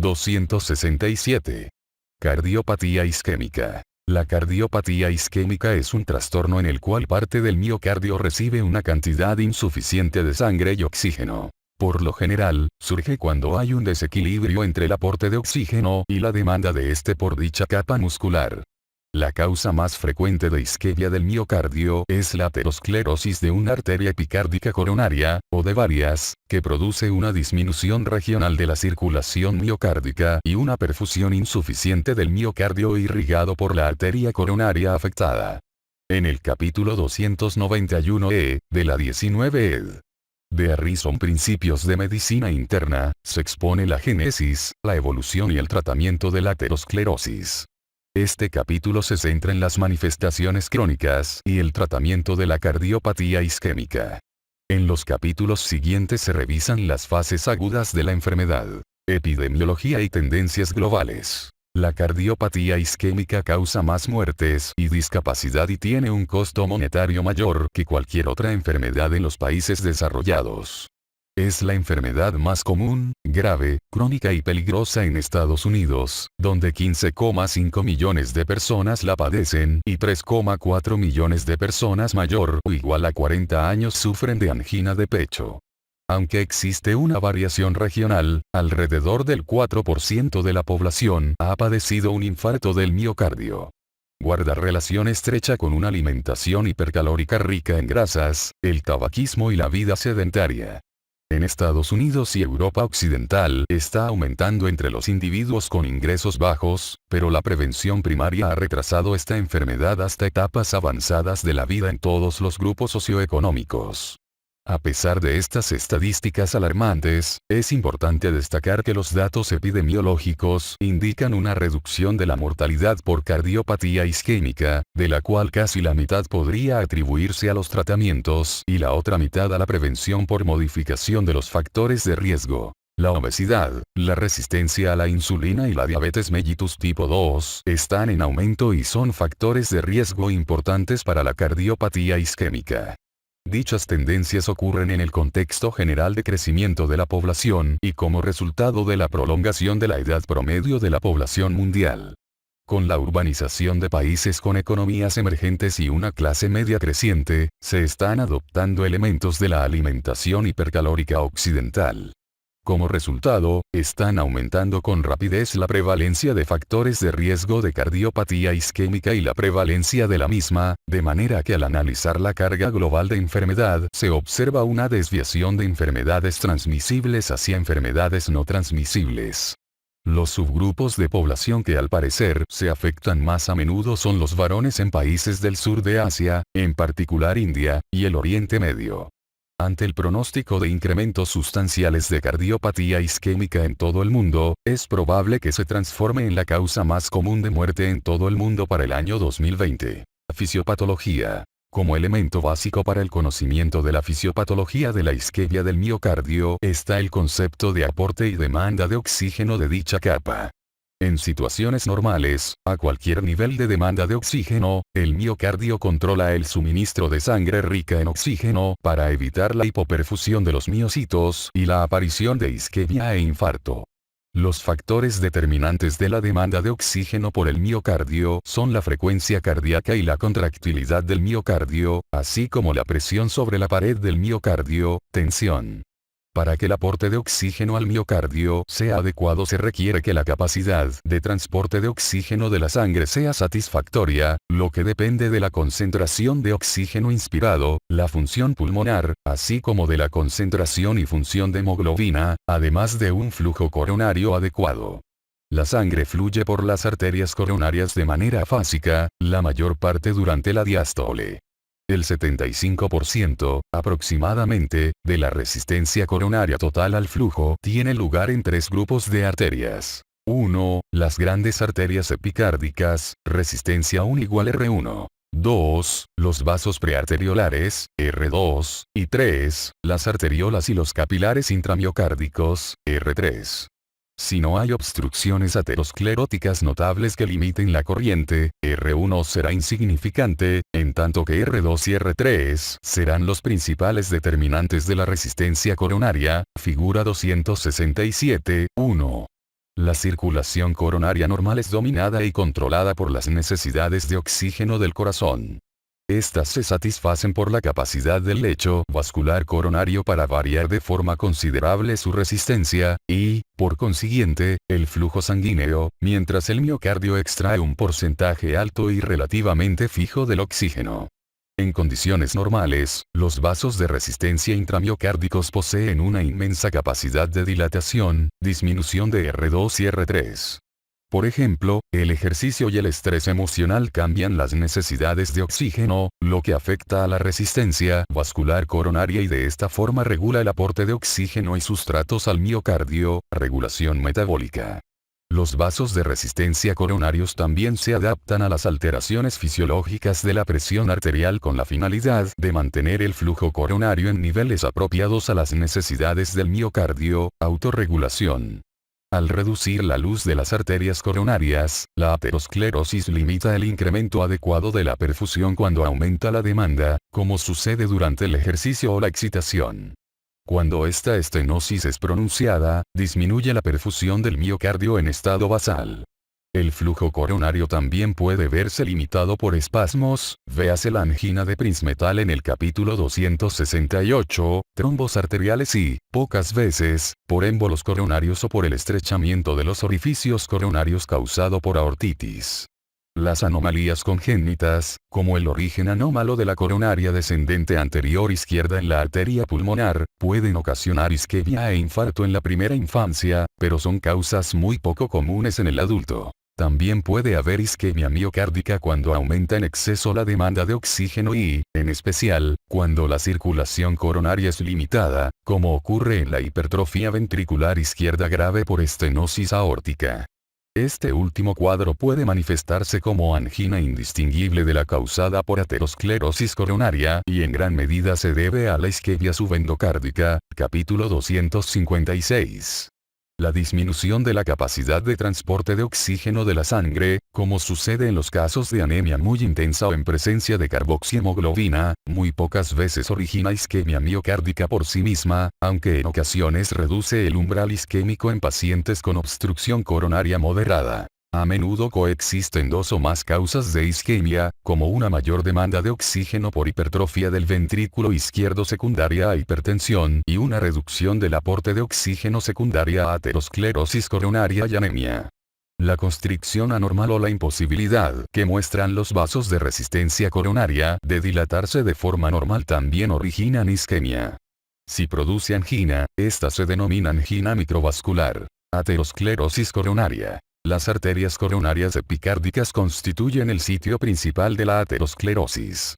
267. Cardiopatía isquémica. La cardiopatía isquémica es un trastorno en el cual parte del miocardio recibe una cantidad insuficiente de sangre y oxígeno. Por lo general, surge cuando hay un desequilibrio entre el aporte de oxígeno y la demanda de este por dicha capa muscular. La causa más frecuente de isquemia del miocardio es la aterosclerosis de una arteria epicárdica coronaria, o de varias, que produce una disminución regional de la circulación miocárdica y una perfusión insuficiente del miocardio irrigado por la arteria coronaria afectada. En el capítulo 291e, de la 19 ed. de Harrison Principios de Medicina Interna, se expone la génesis, la evolución y el tratamiento de la aterosclerosis. Este capítulo se centra en las manifestaciones crónicas y el tratamiento de la cardiopatía isquémica. En los capítulos siguientes se revisan las fases agudas de la enfermedad, epidemiología y tendencias globales. La cardiopatía isquémica causa más muertes y discapacidad y tiene un costo monetario mayor que cualquier otra enfermedad en los países desarrollados. Es la enfermedad más común, grave, crónica y peligrosa en Estados Unidos, donde 15,5 millones de personas la padecen y 3,4 millones de personas mayor o igual a 40 años sufren de angina de pecho. Aunque existe una variación regional, alrededor del 4% de la población ha padecido un infarto del miocardio. Guarda relación estrecha con una alimentación hipercalórica rica en grasas, el tabaquismo y la vida sedentaria. En Estados Unidos y Europa Occidental está aumentando entre los individuos con ingresos bajos, pero la prevención primaria ha retrasado esta enfermedad hasta etapas avanzadas de la vida en todos los grupos socioeconómicos. A pesar de estas estadísticas alarmantes, es importante destacar que los datos epidemiológicos indican una reducción de la mortalidad por cardiopatía isquémica, de la cual casi la mitad podría atribuirse a los tratamientos y la otra mitad a la prevención por modificación de los factores de riesgo. La obesidad, la resistencia a la insulina y la diabetes mellitus tipo 2 están en aumento y son factores de riesgo importantes para la cardiopatía isquémica. Dichas tendencias ocurren en el contexto general de crecimiento de la población y como resultado de la prolongación de la edad promedio de la población mundial. Con la urbanización de países con economías emergentes y una clase media creciente, se están adoptando elementos de la alimentación hipercalórica occidental. Como resultado, están aumentando con rapidez la prevalencia de factores de riesgo de cardiopatía isquémica y la prevalencia de la misma, de manera que al analizar la carga global de enfermedad se observa una desviación de enfermedades transmisibles hacia enfermedades no transmisibles. Los subgrupos de población que al parecer se afectan más a menudo son los varones en países del sur de Asia, en particular India, y el Oriente Medio. Ante el pronóstico de incrementos sustanciales de cardiopatía isquémica en todo el mundo, es probable que se transforme en la causa más común de muerte en todo el mundo para el año 2020. Fisiopatología. Como elemento básico para el conocimiento de la fisiopatología de la isquemia del miocardio está el concepto de aporte y demanda de oxígeno de dicha capa. En situaciones normales, a cualquier nivel de demanda de oxígeno, el miocardio controla el suministro de sangre rica en oxígeno para evitar la hipoperfusión de los miocitos y la aparición de isquemia e infarto. Los factores determinantes de la demanda de oxígeno por el miocardio son la frecuencia cardíaca y la contractilidad del miocardio, así como la presión sobre la pared del miocardio, tensión. Para que el aporte de oxígeno al miocardio sea adecuado se requiere que la capacidad de transporte de oxígeno de la sangre sea satisfactoria, lo que depende de la concentración de oxígeno inspirado, la función pulmonar, así como de la concentración y función de hemoglobina, además de un flujo coronario adecuado. La sangre fluye por las arterias coronarias de manera afásica, la mayor parte durante la diástole. El 75%, aproximadamente, de la resistencia coronaria total al flujo tiene lugar en tres grupos de arterias. 1. Las grandes arterias epicárdicas, resistencia 1 igual R1. 2. Los vasos prearteriolares, R2. Y 3. Las arteriolas y los capilares intramiocárdicos, R3. Si no hay obstrucciones ateroscleróticas notables que limiten la corriente, R1 será insignificante, en tanto que R2 y R3 serán los principales determinantes de la resistencia coronaria, figura 267, 1. La circulación coronaria normal es dominada y controlada por las necesidades de oxígeno del corazón. Estas se satisfacen por la capacidad del lecho vascular coronario para variar de forma considerable su resistencia, y, por consiguiente, el flujo sanguíneo, mientras el miocardio extrae un porcentaje alto y relativamente fijo del oxígeno. En condiciones normales, los vasos de resistencia intramiocárdicos poseen una inmensa capacidad de dilatación, disminución de R2 y R3. Por ejemplo, el ejercicio y el estrés emocional cambian las necesidades de oxígeno, lo que afecta a la resistencia vascular coronaria y de esta forma regula el aporte de oxígeno y sustratos al miocardio, regulación metabólica. Los vasos de resistencia coronarios también se adaptan a las alteraciones fisiológicas de la presión arterial con la finalidad de mantener el flujo coronario en niveles apropiados a las necesidades del miocardio, autorregulación. Al reducir la luz de las arterias coronarias, la aterosclerosis limita el incremento adecuado de la perfusión cuando aumenta la demanda, como sucede durante el ejercicio o la excitación. Cuando esta estenosis es pronunciada, disminuye la perfusión del miocardio en estado basal. El flujo coronario también puede verse limitado por espasmos, véase la angina de Prinzmetal en el capítulo 268, trombos arteriales y, pocas veces, por émbolos coronarios o por el estrechamiento de los orificios coronarios causado por aortitis. Las anomalías congénitas, como el origen anómalo de la coronaria descendente anterior izquierda en la arteria pulmonar, pueden ocasionar isquemia e infarto en la primera infancia, pero son causas muy poco comunes en el adulto. También puede haber isquemia miocárdica cuando aumenta en exceso la demanda de oxígeno y, en especial, cuando la circulación coronaria es limitada, como ocurre en la hipertrofia ventricular izquierda grave por estenosis aórtica. Este último cuadro puede manifestarse como angina indistinguible de la causada por aterosclerosis coronaria y en gran medida se debe a la isquemia subendocárdica, capítulo 256. La disminución de la capacidad de transporte de oxígeno de la sangre, como sucede en los casos de anemia muy intensa o en presencia de carboxihemoglobina, muy pocas veces origina isquemia miocárdica por sí misma, aunque en ocasiones reduce el umbral isquémico en pacientes con obstrucción coronaria moderada. A menudo coexisten dos o más causas de isquemia, como una mayor demanda de oxígeno por hipertrofia del ventrículo izquierdo secundaria a hipertensión y una reducción del aporte de oxígeno secundaria a aterosclerosis coronaria y anemia. La constricción anormal o la imposibilidad que muestran los vasos de resistencia coronaria de dilatarse de forma normal también originan isquemia. Si produce angina, esta se denomina angina microvascular. Aterosclerosis coronaria. Las arterias coronarias epicárdicas constituyen el sitio principal de la aterosclerosis.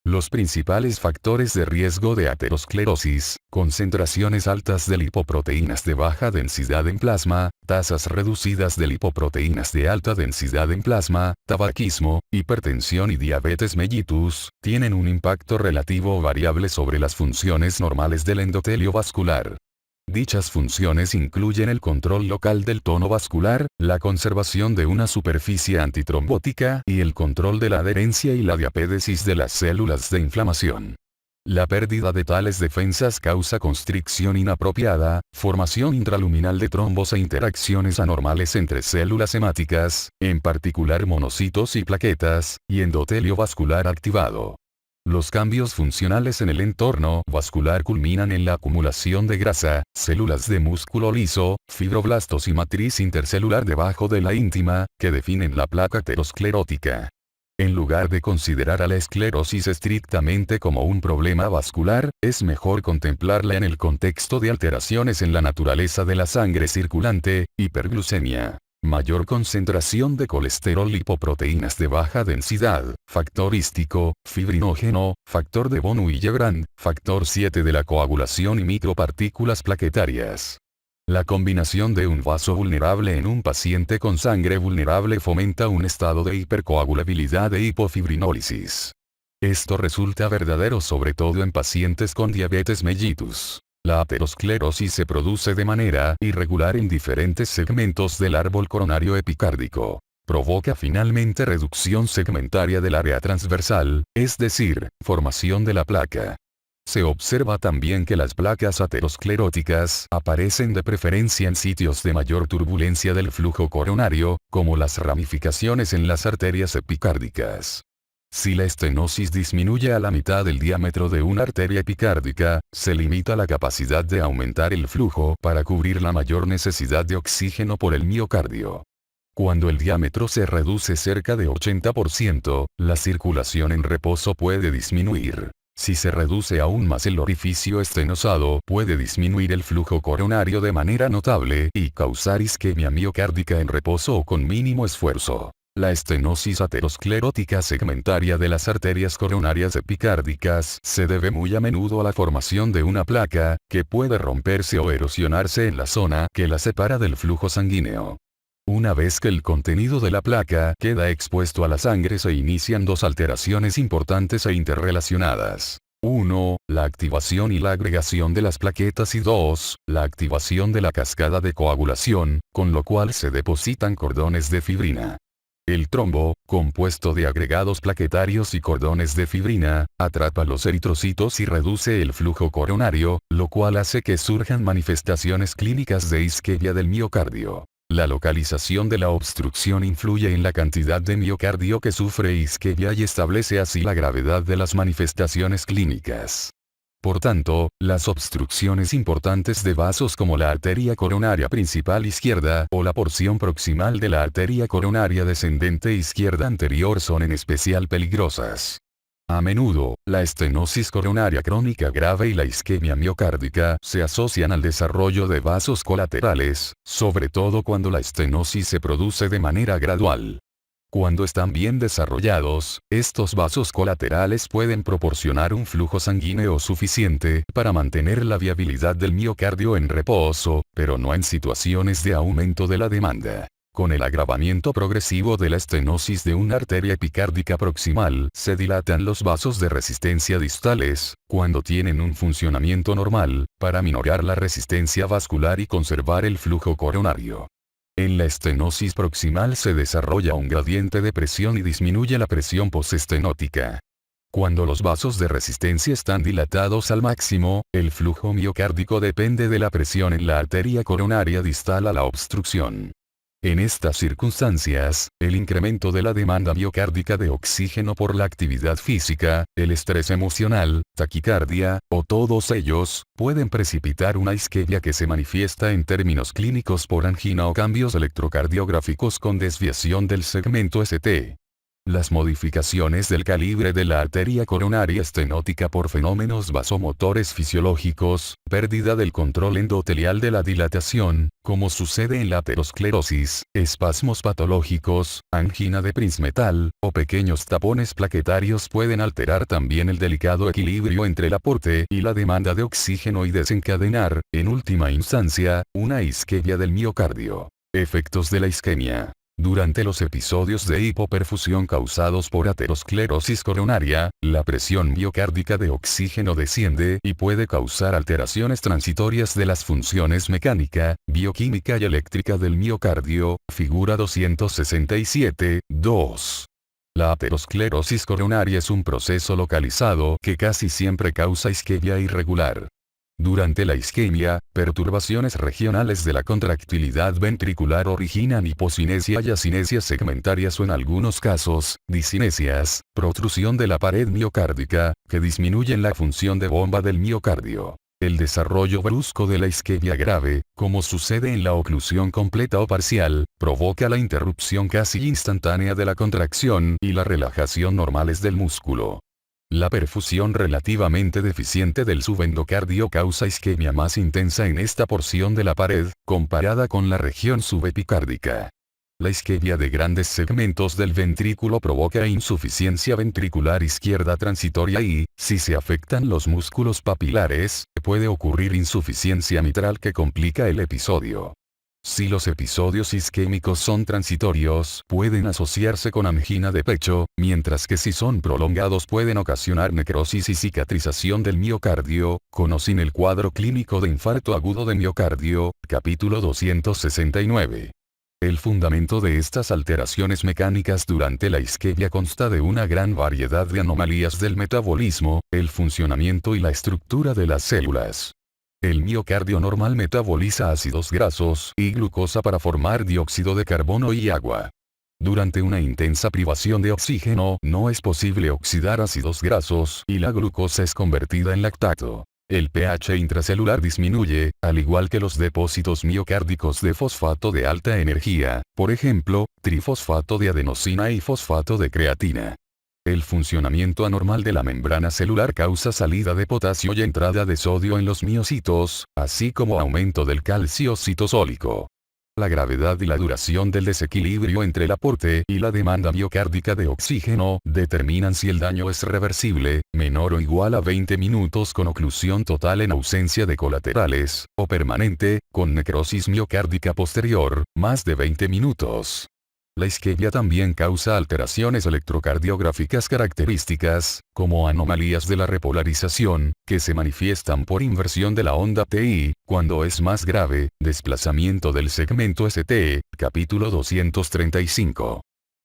Los principales factores de riesgo de aterosclerosis, concentraciones altas de lipoproteínas de baja densidad en plasma, tasas reducidas de lipoproteínas de alta densidad en plasma, tabaquismo, hipertensión y diabetes mellitus, tienen un impacto relativo o variable sobre las funciones normales del endotelio vascular. Dichas funciones incluyen el control local del tono vascular, la conservación de una superficie antitrombótica y el control de la adherencia y la diapédesis de las células de inflamación. La pérdida de tales defensas causa constricción inapropiada, formación intraluminal de trombos e interacciones anormales entre células hemáticas, en particular monocitos y plaquetas, y endotelio vascular activado. Los cambios funcionales en el entorno vascular culminan en la acumulación de grasa, células de músculo liso, fibroblastos y matriz intercelular debajo de la íntima, que definen la placa aterosclerótica. En lugar de considerar a la esclerosis estrictamente como un problema vascular, es mejor contemplarla en el contexto de alteraciones en la naturaleza de la sangre circulante, hiperglucemia, mayor concentración de colesterol, lipoproteínas de baja densidad, factor hístico, fibrinógeno, factor de von Willebrand, factor 7 de la coagulación y micropartículas plaquetarias. La combinación de un vaso vulnerable en un paciente con sangre vulnerable fomenta un estado de hipercoagulabilidad e hipofibrinólisis. Esto resulta verdadero sobre todo en pacientes con diabetes mellitus. La aterosclerosis se produce de manera irregular en diferentes segmentos del árbol coronario epicárdico. Provoca finalmente reducción segmentaria del área transversal, es decir, formación de la placa. Se observa también que las placas ateroscleróticas aparecen de preferencia en sitios de mayor turbulencia del flujo coronario, como las ramificaciones en las arterias epicárdicas. Si la estenosis disminuye a la mitad del diámetro de una arteria epicárdica, se limita la capacidad de aumentar el flujo para cubrir la mayor necesidad de oxígeno por el miocardio. Cuando el diámetro se reduce cerca de 80%, la circulación en reposo puede disminuir. Si se reduce aún más el orificio estenosado, puede disminuir el flujo coronario de manera notable y causar isquemia miocárdica en reposo o con mínimo esfuerzo. La estenosis aterosclerótica segmentaria de las arterias coronarias epicárdicas se debe muy a menudo a la formación de una placa, que puede romperse o erosionarse en la zona que la separa del flujo sanguíneo. Una vez que el contenido de la placa queda expuesto a la sangre, se inician dos alteraciones importantes e interrelacionadas. 1. La activación y la agregación de las plaquetas y 2. La activación de la cascada de coagulación, con lo cual se depositan cordones de fibrina. El trombo, compuesto de agregados plaquetarios y cordones de fibrina, atrapa los eritrocitos y reduce el flujo coronario, lo cual hace que surjan manifestaciones clínicas de isquemia del miocardio. La localización de la obstrucción influye en la cantidad de miocardio que sufre isquemia y establece así la gravedad de las manifestaciones clínicas. Por tanto, las obstrucciones importantes de vasos como la arteria coronaria principal izquierda o la porción proximal de la arteria coronaria descendente izquierda anterior son en especial peligrosas. A menudo, la estenosis coronaria crónica grave y la isquemia miocárdica se asocian al desarrollo de vasos colaterales, sobre todo cuando la estenosis se produce de manera gradual. Cuando están bien desarrollados, estos vasos colaterales pueden proporcionar un flujo sanguíneo suficiente para mantener la viabilidad del miocardio en reposo, pero no en situaciones de aumento de la demanda. Con el agravamiento progresivo de la estenosis de una arteria epicárdica proximal, se dilatan los vasos de resistencia distales, cuando tienen un funcionamiento normal, para minorar la resistencia vascular y conservar el flujo coronario. En la estenosis proximal se desarrolla un gradiente de presión y disminuye la presión postestenótica. Cuando los vasos de resistencia están dilatados al máximo, el flujo miocárdico depende de la presión en la arteria coronaria distal a la obstrucción. En estas circunstancias, el incremento de la demanda miocárdica de oxígeno por la actividad física, el estrés emocional, taquicardia, o todos ellos, pueden precipitar una isquemia que se manifiesta en términos clínicos por angina o cambios electrocardiográficos con desviación del segmento ST. Las modificaciones del calibre de la arteria coronaria estenótica por fenómenos vasomotores fisiológicos, pérdida del control endotelial de la dilatación, como sucede en la aterosclerosis, espasmos patológicos, angina de Prinzmetal, o pequeños tapones plaquetarios pueden alterar también el delicado equilibrio entre el aporte y la demanda de oxígeno y desencadenar, en última instancia, una isquemia del miocardio. Efectos de la isquemia. Durante los episodios de hipoperfusión causados por aterosclerosis coronaria, la presión miocárdica de oxígeno desciende y puede causar alteraciones transitorias de las funciones mecánica, bioquímica y eléctrica del miocardio, figura 267, 2. La aterosclerosis coronaria es un proceso localizado que casi siempre causa isquemia irregular. Durante la isquemia, perturbaciones regionales de la contractilidad ventricular originan hipocinesia y acinesia segmentarias o en algunos casos, discinesias, protrusión de la pared miocárdica, que disminuyen la función de bomba del miocardio. El desarrollo brusco de la isquemia grave, como sucede en la oclusión completa o parcial, provoca la interrupción casi instantánea de la contracción y la relajación normales del músculo. La perfusión relativamente deficiente del subendocardio causa isquemia más intensa en esta porción de la pared, comparada con la región subepicárdica. La isquemia de grandes segmentos del ventrículo provoca insuficiencia ventricular izquierda transitoria y, si se afectan los músculos papilares, puede ocurrir insuficiencia mitral que complica el episodio. Si los episodios isquémicos son transitorios, pueden asociarse con angina de pecho, mientras que si son prolongados pueden ocasionar necrosis y cicatrización del miocardio, con o sin el cuadro clínico de infarto agudo de miocardio, capítulo 269. El fundamento de estas alteraciones mecánicas durante la isquemia consta de una gran variedad de anomalías del metabolismo, el funcionamiento y la estructura de las células. El miocardio normal metaboliza ácidos grasos y glucosa para formar dióxido de carbono y agua. Durante una intensa privación de oxígeno, no es posible oxidar ácidos grasos y la glucosa es convertida en lactato. El pH intracelular disminuye, al igual que los depósitos miocárdicos de fosfato de alta energía, por ejemplo, trifosfato de adenosina y fosfato de creatina. El funcionamiento anormal de la membrana celular causa salida de potasio y entrada de sodio en los miocitos, así como aumento del calcio citosólico. La gravedad y la duración del desequilibrio entre el aporte y la demanda miocárdica de oxígeno determinan si el daño es reversible, menor o igual a 20 minutos con oclusión total en ausencia de colaterales, o permanente, con necrosis miocárdica posterior, más de 20 minutos. La isquemia también causa alteraciones electrocardiográficas características, como anomalías de la repolarización, que se manifiestan por inversión de la onda TI, cuando es más grave, desplazamiento del segmento ST, capítulo 235.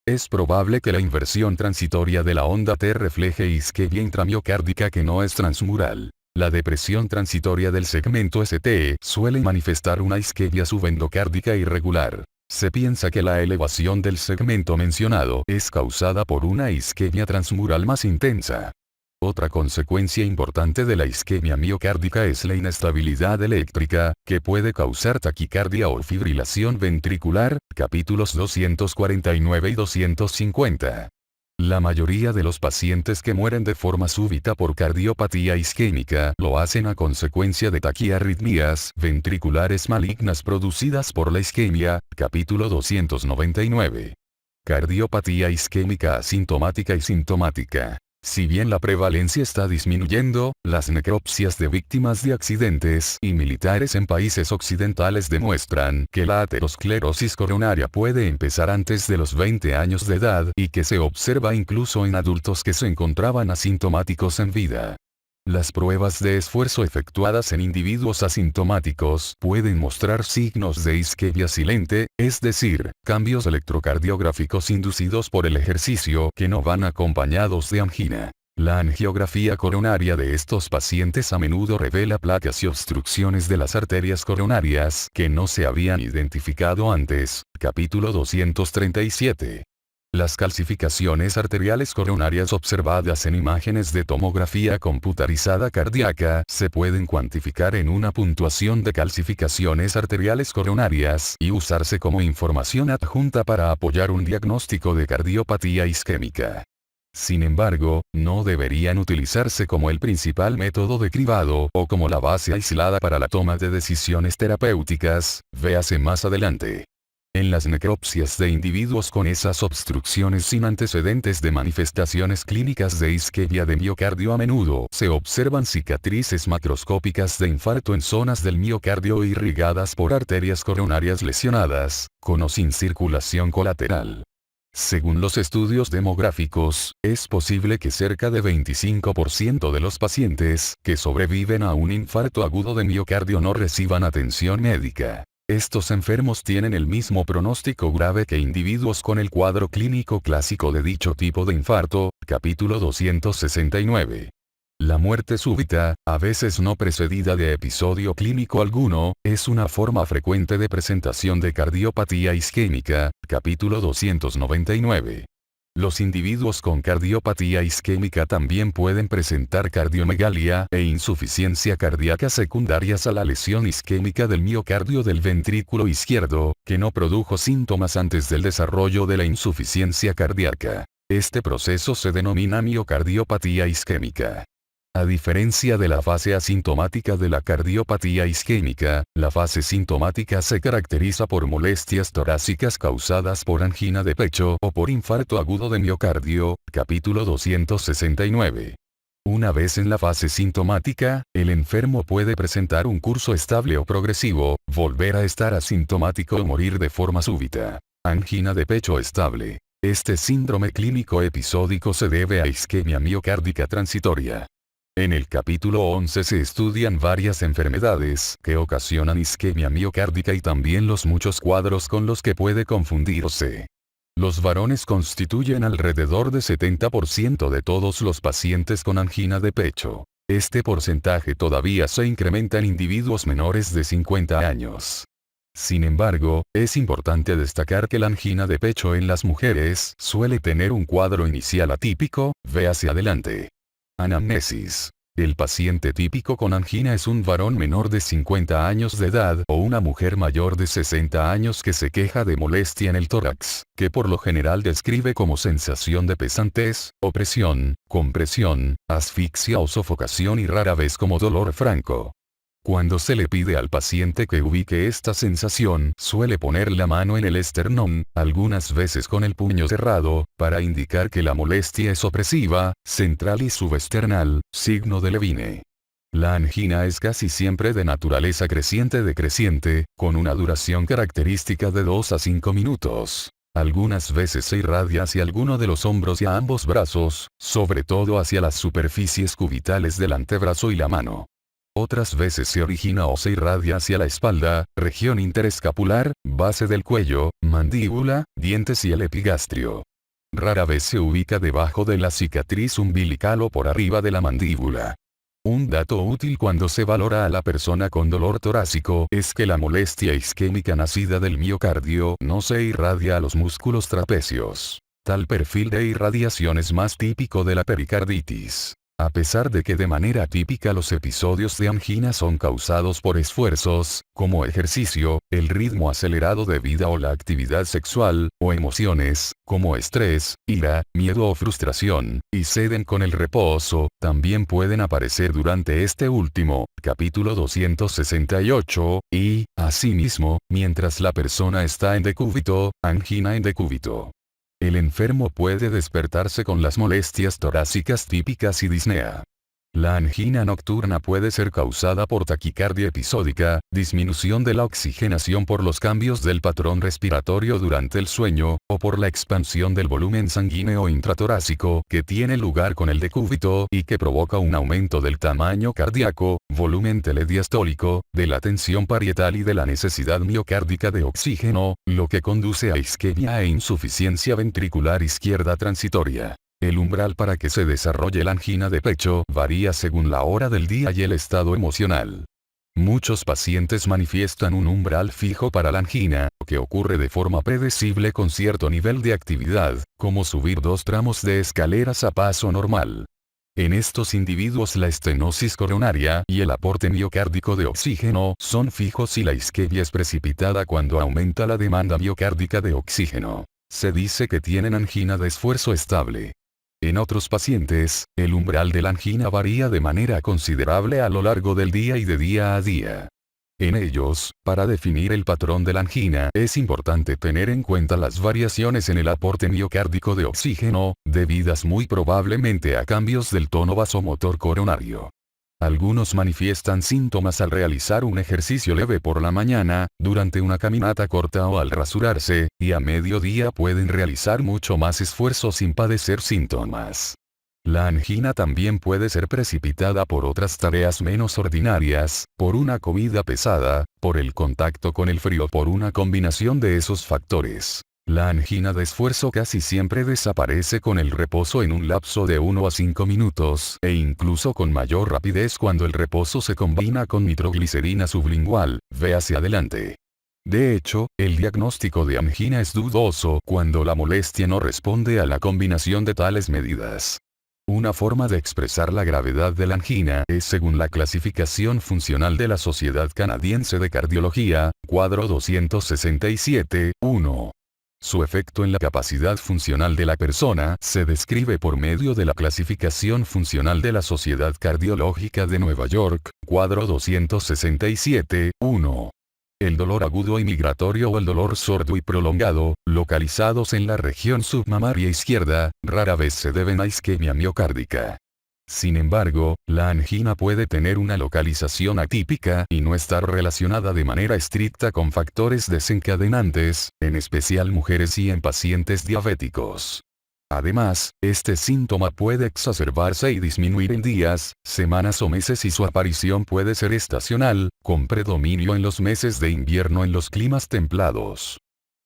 Es probable que la inversión transitoria de la onda T refleje isquemia intramiocárdica que no es transmural. La depresión transitoria del segmento ST suele manifestar una isquemia subendocárdica irregular. Se piensa que la elevación del segmento mencionado es causada por una isquemia transmural más intensa. Otra consecuencia importante de la isquemia miocárdica es la inestabilidad eléctrica, que puede causar taquicardia o fibrilación ventricular, capítulos 249 y 250. La mayoría de los pacientes que mueren de forma súbita por cardiopatía isquémica lo hacen a consecuencia de taquiarritmias ventriculares malignas producidas por la isquemia, capítulo 299. Cardiopatía isquémica asintomática y sintomática. Si bien la prevalencia está disminuyendo, las necropsias de víctimas de accidentes y militares en países occidentales demuestran que la aterosclerosis coronaria puede empezar antes de los 20 años de edad y que se observa incluso en adultos que se encontraban asintomáticos en vida. Las pruebas de esfuerzo efectuadas en individuos asintomáticos pueden mostrar signos de isquemia silente, es decir, cambios electrocardiográficos inducidos por el ejercicio que no van acompañados de angina. La angiografía coronaria de estos pacientes a menudo revela placas y obstrucciones de las arterias coronarias que no se habían identificado antes, capítulo 237. Las calcificaciones arteriales coronarias observadas en imágenes de tomografía computarizada cardíaca se pueden cuantificar en una puntuación de calcificaciones arteriales coronarias y usarse como información adjunta para apoyar un diagnóstico de cardiopatía isquémica. Sin embargo, no deberían utilizarse como el principal método de cribado o como la base aislada para la toma de decisiones terapéuticas, véase más adelante. En las necropsias de individuos con esas obstrucciones sin antecedentes de manifestaciones clínicas de isquemia de miocardio a menudo se observan cicatrices macroscópicas de infarto en zonas del miocardio irrigadas por arterias coronarias lesionadas, con o sin circulación colateral. Según los estudios demográficos, es posible que cerca de 25% de los pacientes que sobreviven a un infarto agudo de miocardio no reciban atención médica. Estos enfermos tienen el mismo pronóstico grave que individuos con el cuadro clínico clásico de dicho tipo de infarto, capítulo 269. La muerte súbita, a veces no precedida de episodio clínico alguno, es una forma frecuente de presentación de cardiopatía isquémica, capítulo 299. Los individuos con cardiopatía isquémica también pueden presentar cardiomegalia e insuficiencia cardíaca secundarias a la lesión isquémica del miocardio del ventrículo izquierdo, que no produjo síntomas antes del desarrollo de la insuficiencia cardíaca. Este proceso se denomina miocardiopatía isquémica. A diferencia de la fase asintomática de la cardiopatía isquémica, la fase sintomática se caracteriza por molestias torácicas causadas por angina de pecho o por infarto agudo de miocardio, capítulo 269. Una vez en la fase sintomática, el enfermo puede presentar un curso estable o progresivo, volver a estar asintomático o morir de forma súbita. Angina de pecho estable. Este síndrome clínico episódico se debe a isquemia miocárdica transitoria. En el capítulo 11 se estudian varias enfermedades que ocasionan isquemia miocárdica y también los muchos cuadros con los que puede confundirse. Los varones constituyen alrededor de 70% de todos los pacientes con angina de pecho. Este porcentaje todavía se incrementa en individuos menores de 50 años. Sin embargo, es importante destacar que la angina de pecho en las mujeres suele tener un cuadro inicial atípico, véase adelante. Anamnesis. El paciente típico con angina es un varón menor de 50 años de edad o una mujer mayor de 60 años que se queja de molestia en el tórax, que por lo general describe como sensación de pesantez, opresión, compresión, asfixia o sofocación y rara vez como dolor franco. Cuando se le pide al paciente que ubique esta sensación, suele poner la mano en el esternón, algunas veces con el puño cerrado, para indicar que la molestia es opresiva, central y subesternal, signo de Levine. La angina es casi siempre de naturaleza creciente decreciente, con una duración característica de 2 a 5 minutos. Algunas veces se irradia hacia alguno de los hombros y a ambos brazos, sobre todo hacia las superficies cubitales del antebrazo y la mano. Otras veces se origina o se irradia hacia la espalda, región interescapular, base del cuello, mandíbula, dientes y el epigastrio. Rara vez se ubica debajo de la cicatriz umbilical o por arriba de la mandíbula. Un dato útil cuando se valora a la persona con dolor torácico es que la molestia isquémica nacida del miocardio no se irradia a los músculos trapecios. Tal perfil de irradiación es más típico de la pericarditis. A pesar de que de manera típica los episodios de angina son causados por esfuerzos, como ejercicio, el ritmo acelerado de vida o la actividad sexual, o emociones, como estrés, ira, miedo o frustración, y ceden con el reposo, también pueden aparecer durante este último, capítulo 268, y, asimismo, mientras la persona está en decúbito, angina en decúbito. El enfermo puede despertarse con las molestias torácicas típicas y disnea. La angina nocturna puede ser causada por taquicardia episódica, disminución de la oxigenación por los cambios del patrón respiratorio durante el sueño, o por la expansión del volumen sanguíneo intratorácico que tiene lugar con el decúbito y que provoca un aumento del tamaño cardíaco, volumen telediastólico, de la tensión parietal y de la necesidad miocárdica de oxígeno, lo que conduce a isquemia e insuficiencia ventricular izquierda transitoria. El umbral para que se desarrolle la angina de pecho varía según la hora del día y el estado emocional. Muchos pacientes manifiestan un umbral fijo para la angina, que ocurre de forma predecible con cierto nivel de actividad, como subir 2 tramos de escaleras a paso normal. En estos individuos la estenosis coronaria y el aporte miocárdico de oxígeno son fijos y la isquemia es precipitada cuando aumenta la demanda miocárdica de oxígeno. Se dice que tienen angina de esfuerzo estable. En otros pacientes, el umbral de la angina varía de manera considerable a lo largo del día y de día a día. En ellos, para definir el patrón de la angina, es importante tener en cuenta las variaciones en el aporte miocárdico de oxígeno, debidas muy probablemente a cambios del tono vasomotor coronario. Algunos manifiestan síntomas al realizar un ejercicio leve por la mañana, durante una caminata corta o al rasurarse, y a mediodía pueden realizar mucho más esfuerzo sin padecer síntomas. La angina también puede ser precipitada por otras tareas menos ordinarias, por una comida pesada, por el contacto con el frío, por una combinación de esos factores. La angina de esfuerzo casi siempre desaparece con el reposo en un lapso de 1 a 5 minutos, e incluso con mayor rapidez cuando el reposo se combina con nitroglicerina sublingual, véase adelante. De hecho, el diagnóstico de angina es dudoso cuando la molestia no responde a la combinación de tales medidas. Una forma de expresar la gravedad de la angina es según la clasificación funcional de la Sociedad Canadiense de Cardiología, cuadro 267, 1. Su efecto en la capacidad funcional de la persona se describe por medio de la clasificación funcional de la Sociedad Cardiológica de Nueva York, cuadro 267, 1. El dolor agudo y migratorio o el dolor sordo y prolongado, localizados en la región submamaria izquierda, rara vez se deben a isquemia miocárdica. Sin embargo, la angina puede tener una localización atípica y no estar relacionada de manera estricta con factores desencadenantes, en especial mujeres y en pacientes diabéticos. Además, este síntoma puede exacerbarse y disminuir en días, semanas o meses y su aparición puede ser estacional, con predominio en los meses de invierno en los climas templados.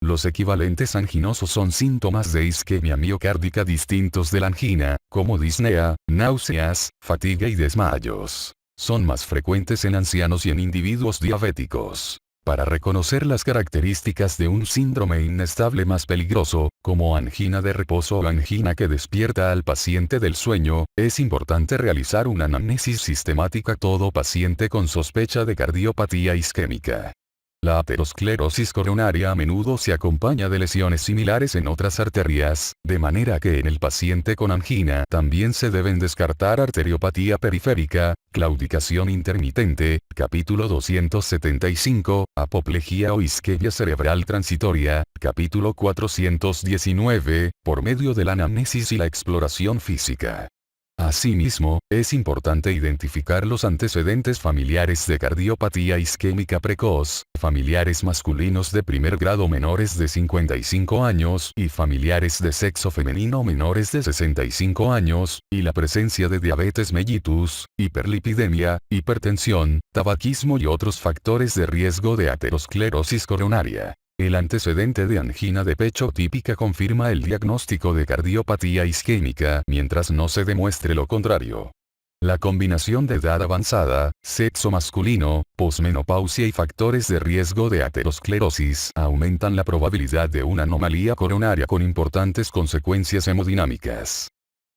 Los equivalentes anginosos son síntomas de isquemia miocárdica distintos de la angina, como disnea, náuseas, fatiga y desmayos. Son más frecuentes en ancianos y en individuos diabéticos. Para reconocer las características de un síndrome inestable más peligroso, como angina de reposo o angina que despierta al paciente del sueño, es importante realizar una anamnesis sistemática a todo paciente con sospecha de cardiopatía isquémica. La aterosclerosis coronaria a menudo se acompaña de lesiones similares en otras arterias, de manera que en el paciente con angina también se deben descartar arteriopatía periférica, claudicación intermitente, capítulo 275, apoplejía o isquemia cerebral transitoria, capítulo 419, por medio de la anamnesis y la exploración física. Asimismo, es importante identificar los antecedentes familiares de cardiopatía isquémica precoz, familiares masculinos de primer grado menores de 55 años y familiares de sexo femenino menores de 65 años, y la presencia de diabetes mellitus, hiperlipidemia, hipertensión, tabaquismo y otros factores de riesgo de aterosclerosis coronaria. El antecedente de angina de pecho típica confirma el diagnóstico de cardiopatía isquémica mientras no se demuestre lo contrario. La combinación de edad avanzada, sexo masculino, posmenopausia y factores de riesgo de aterosclerosis aumentan la probabilidad de una anomalía coronaria con importantes consecuencias hemodinámicas.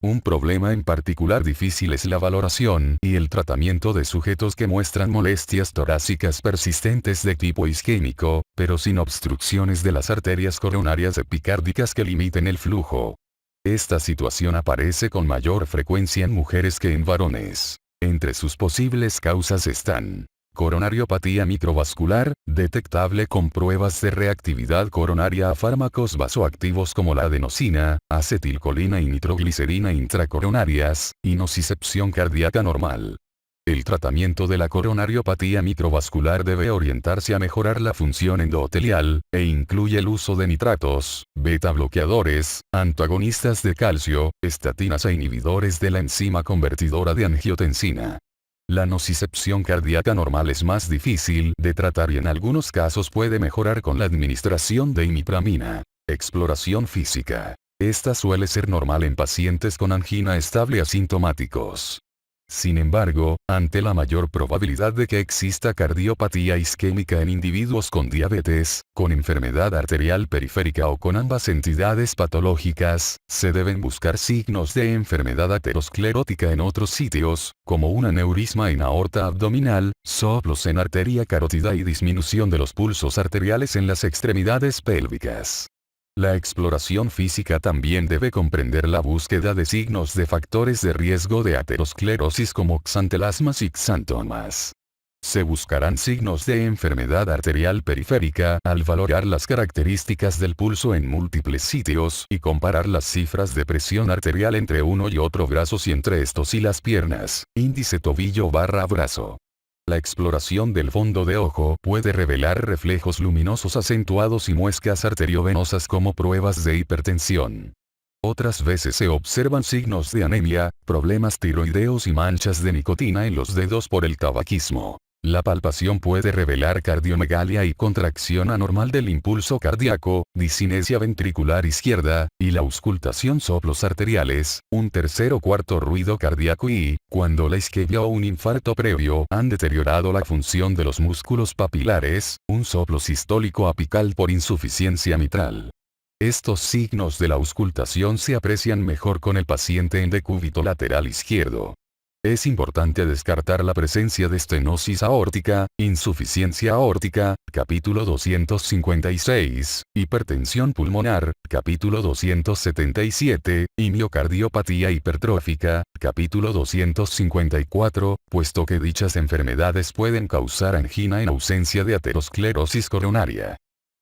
Un problema en particular difícil es la valoración y el tratamiento de sujetos que muestran molestias torácicas persistentes de tipo isquémico, pero sin obstrucciones de las arterias coronarias epicárdicas que limiten el flujo. Esta situación aparece con mayor frecuencia en mujeres que en varones. Entre sus posibles causas están: coronariopatía microvascular, detectable con pruebas de reactividad coronaria a fármacos vasoactivos como la adenosina, acetilcolina y nitroglicerina intracoronarias, y nocicepción cardíaca normal. El tratamiento de la coronariopatía microvascular debe orientarse a mejorar la función endotelial, e incluye el uso de nitratos, beta bloqueadores, antagonistas de calcio, estatinas e inhibidores de la enzima convertidora de angiotensina. La nocicepción cardíaca normal es más difícil de tratar y en algunos casos puede mejorar con la administración de imipramina. Exploración física. Esta suele ser normal en pacientes con angina estable asintomáticos. Sin embargo, ante la mayor probabilidad de que exista cardiopatía isquémica en individuos con diabetes, con enfermedad arterial periférica o con ambas entidades patológicas, se deben buscar signos de enfermedad aterosclerótica en otros sitios, como un aneurisma en aorta abdominal, soplos en arteria carótida y disminución de los pulsos arteriales en las extremidades pélvicas. La exploración física también debe comprender la búsqueda de signos de factores de riesgo de aterosclerosis como xantelasmas y xantomas. Se buscarán signos de enfermedad arterial periférica al valorar las características del pulso en múltiples sitios y comparar las cifras de presión arterial entre uno y otro brazo y entre estos y las piernas, índice tobillo/brazo. La exploración del fondo de ojo puede revelar reflejos luminosos acentuados y muescas arteriovenosas como pruebas de hipertensión. Otras veces se observan signos de anemia, problemas tiroideos y manchas de nicotina en los dedos por el tabaquismo. La palpación puede revelar cardiomegalia y contracción anormal del impulso cardíaco, disinesia ventricular izquierda, y la auscultación soplos arteriales, un tercer o cuarto ruido cardíaco y, cuando la isquemia o un infarto previo han deteriorado la función de los músculos papilares, un soplo sistólico apical por insuficiencia mitral. Estos signos de la auscultación se aprecian mejor con el paciente en decúbito lateral izquierdo. Es importante descartar la presencia de estenosis aórtica, insuficiencia aórtica, capítulo 256, hipertensión pulmonar, capítulo 277, y miocardiopatía hipertrófica, capítulo 254, puesto que dichas enfermedades pueden causar angina en ausencia de aterosclerosis coronaria.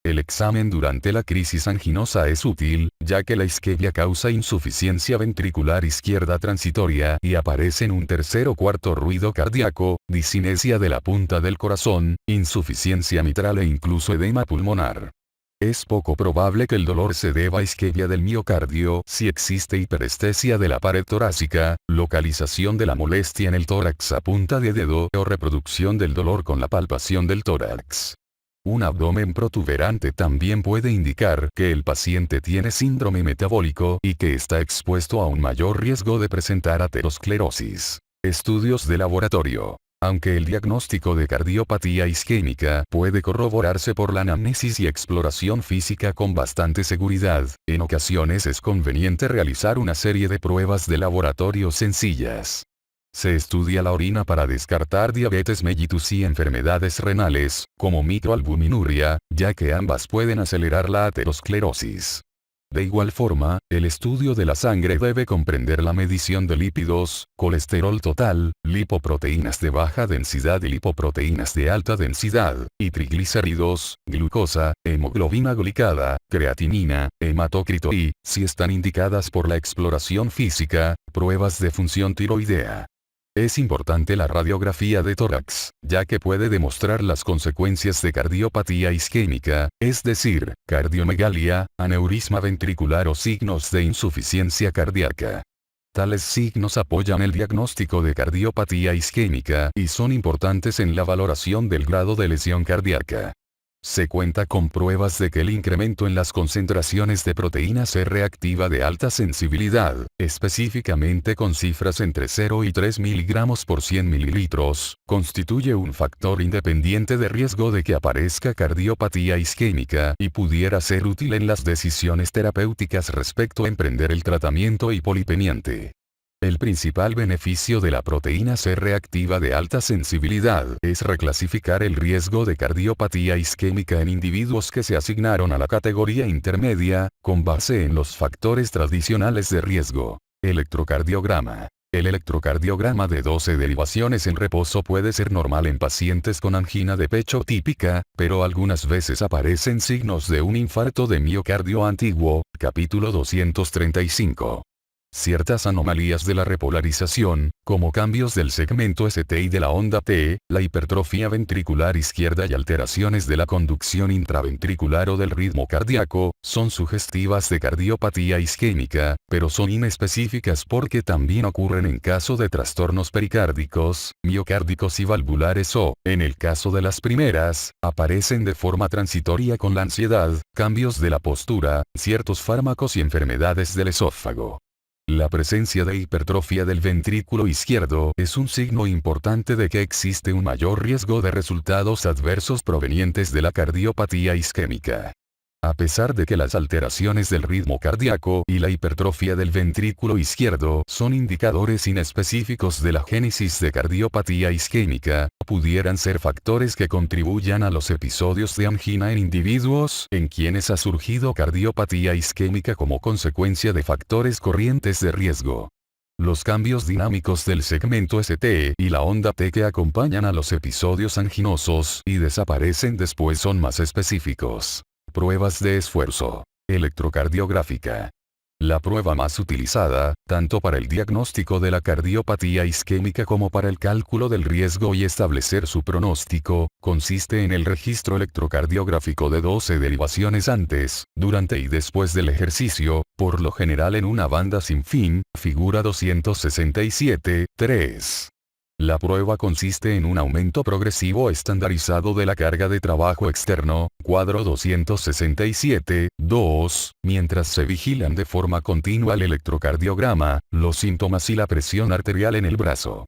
El examen durante la crisis anginosa es útil, ya que la isquemia causa insuficiencia ventricular izquierda transitoria y aparece en un tercer o cuarto ruido cardíaco, disinesia de la punta del corazón, insuficiencia mitral e incluso edema pulmonar. Es poco probable que el dolor se deba a isquemia del miocardio si existe hiperestesia de la pared torácica, localización de la molestia en el tórax a punta de dedo o reproducción del dolor con la palpación del tórax. Un abdomen protuberante también puede indicar que el paciente tiene síndrome metabólico y que está expuesto a un mayor riesgo de presentar aterosclerosis. Estudios de laboratorio. Aunque el diagnóstico de cardiopatía isquémica puede corroborarse por la anamnesis y exploración física con bastante seguridad, en ocasiones es conveniente realizar una serie de pruebas de laboratorio sencillas. Se estudia la orina para descartar diabetes mellitus y enfermedades renales, como microalbuminuria, ya que ambas pueden acelerar la aterosclerosis. De igual forma, el estudio de la sangre debe comprender la medición de lípidos, colesterol total, lipoproteínas de baja densidad y lipoproteínas de alta densidad, y triglicéridos, glucosa, hemoglobina glicada, creatinina, hematocrito y, si están indicadas por la exploración física, pruebas de función tiroidea. Es importante la radiografía de tórax, ya que puede demostrar las consecuencias de cardiopatía isquémica, es decir, cardiomegalia, aneurisma ventricular o signos de insuficiencia cardíaca. Tales signos apoyan el diagnóstico de cardiopatía isquémica y son importantes en la valoración del grado de lesión cardíaca. Se cuenta con pruebas de que el incremento en las concentraciones de proteína C reactiva de alta sensibilidad, específicamente con cifras entre 0 y 3 miligramos por 100 mililitros, constituye un factor independiente de riesgo de que aparezca cardiopatía isquémica y pudiera ser útil en las decisiones terapéuticas respecto a emprender el tratamiento hipolipemiante. El principal beneficio de la proteína C reactiva de alta sensibilidad es reclasificar el riesgo de cardiopatía isquémica en individuos que se asignaron a la categoría intermedia, con base en los factores tradicionales de riesgo. Electrocardiograma. El electrocardiograma de 12 derivaciones en reposo puede ser normal en pacientes con angina de pecho típica, pero algunas veces aparecen signos de un infarto de miocardio antiguo, capítulo 235. Ciertas anomalías de la repolarización, como cambios del segmento ST y de la onda T, la hipertrofia ventricular izquierda y alteraciones de la conducción intraventricular o del ritmo cardíaco, son sugestivas de cardiopatía isquémica, pero son inespecíficas porque también ocurren en caso de trastornos pericárdicos, miocárdicos y valvulares o, en el caso de las primeras, aparecen de forma transitoria con la ansiedad, cambios de la postura, ciertos fármacos y enfermedades del esófago. La presencia de hipertrofia del ventrículo izquierdo es un signo importante de que existe un mayor riesgo de resultados adversos provenientes de la cardiopatía isquémica. A pesar de que las alteraciones del ritmo cardíaco y la hipertrofia del ventrículo izquierdo son indicadores inespecíficos de la génesis de cardiopatía isquémica, pudieran ser factores que contribuyan a los episodios de angina en individuos en quienes ha surgido cardiopatía isquémica como consecuencia de factores corrientes de riesgo. Los cambios dinámicos del segmento ST y la onda T que acompañan a los episodios anginosos y desaparecen después son más específicos. Pruebas de esfuerzo. Electrocardiográfica. La prueba más utilizada, tanto para el diagnóstico de la cardiopatía isquémica como para el cálculo del riesgo y establecer su pronóstico, consiste en el registro electrocardiográfico de 12 derivaciones antes, durante y después del ejercicio, por lo general en una banda sin fin, figura 267.3. La prueba consiste en un aumento progresivo estandarizado de la carga de trabajo externo, cuadro 267.2, mientras se vigilan de forma continua el electrocardiograma, los síntomas y la presión arterial en el brazo.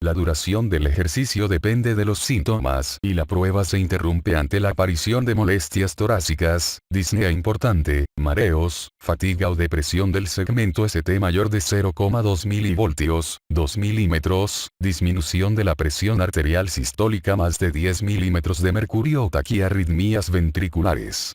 La duración del ejercicio depende de los síntomas y la prueba se interrumpe ante la aparición de molestias torácicas, disnea importante, mareos, fatiga o depresión del segmento ST mayor de 0,2 milivoltios, 2 milímetros, disminución de la presión arterial sistólica más de 10 milímetros de mercurio o taquiarritmias ventriculares.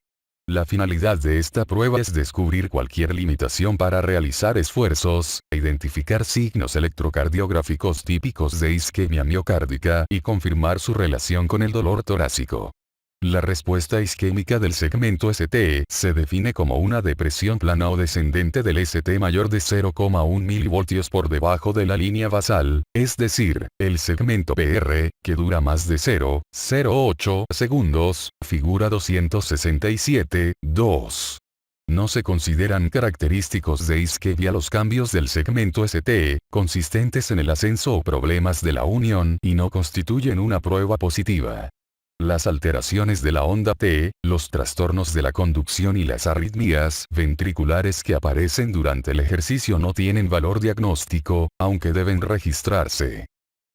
La finalidad de esta prueba es descubrir cualquier limitación para realizar esfuerzos, identificar signos electrocardiográficos típicos de isquemia miocárdica y confirmar su relación con el dolor torácico. La respuesta isquémica del segmento ST se define como una depresión plana o descendente del ST mayor de 0,1 mV por debajo de la línea basal, es decir, el segmento PR, que dura más de 0,08 segundos, figura 267, 2. No se consideran característicos de isquemia los cambios del segmento ST, consistentes en el ascenso o problemas de la unión y no constituyen una prueba positiva. Las alteraciones de la onda T, los trastornos de la conducción y las arritmias ventriculares que aparecen durante el ejercicio no tienen valor diagnóstico, aunque deben registrarse.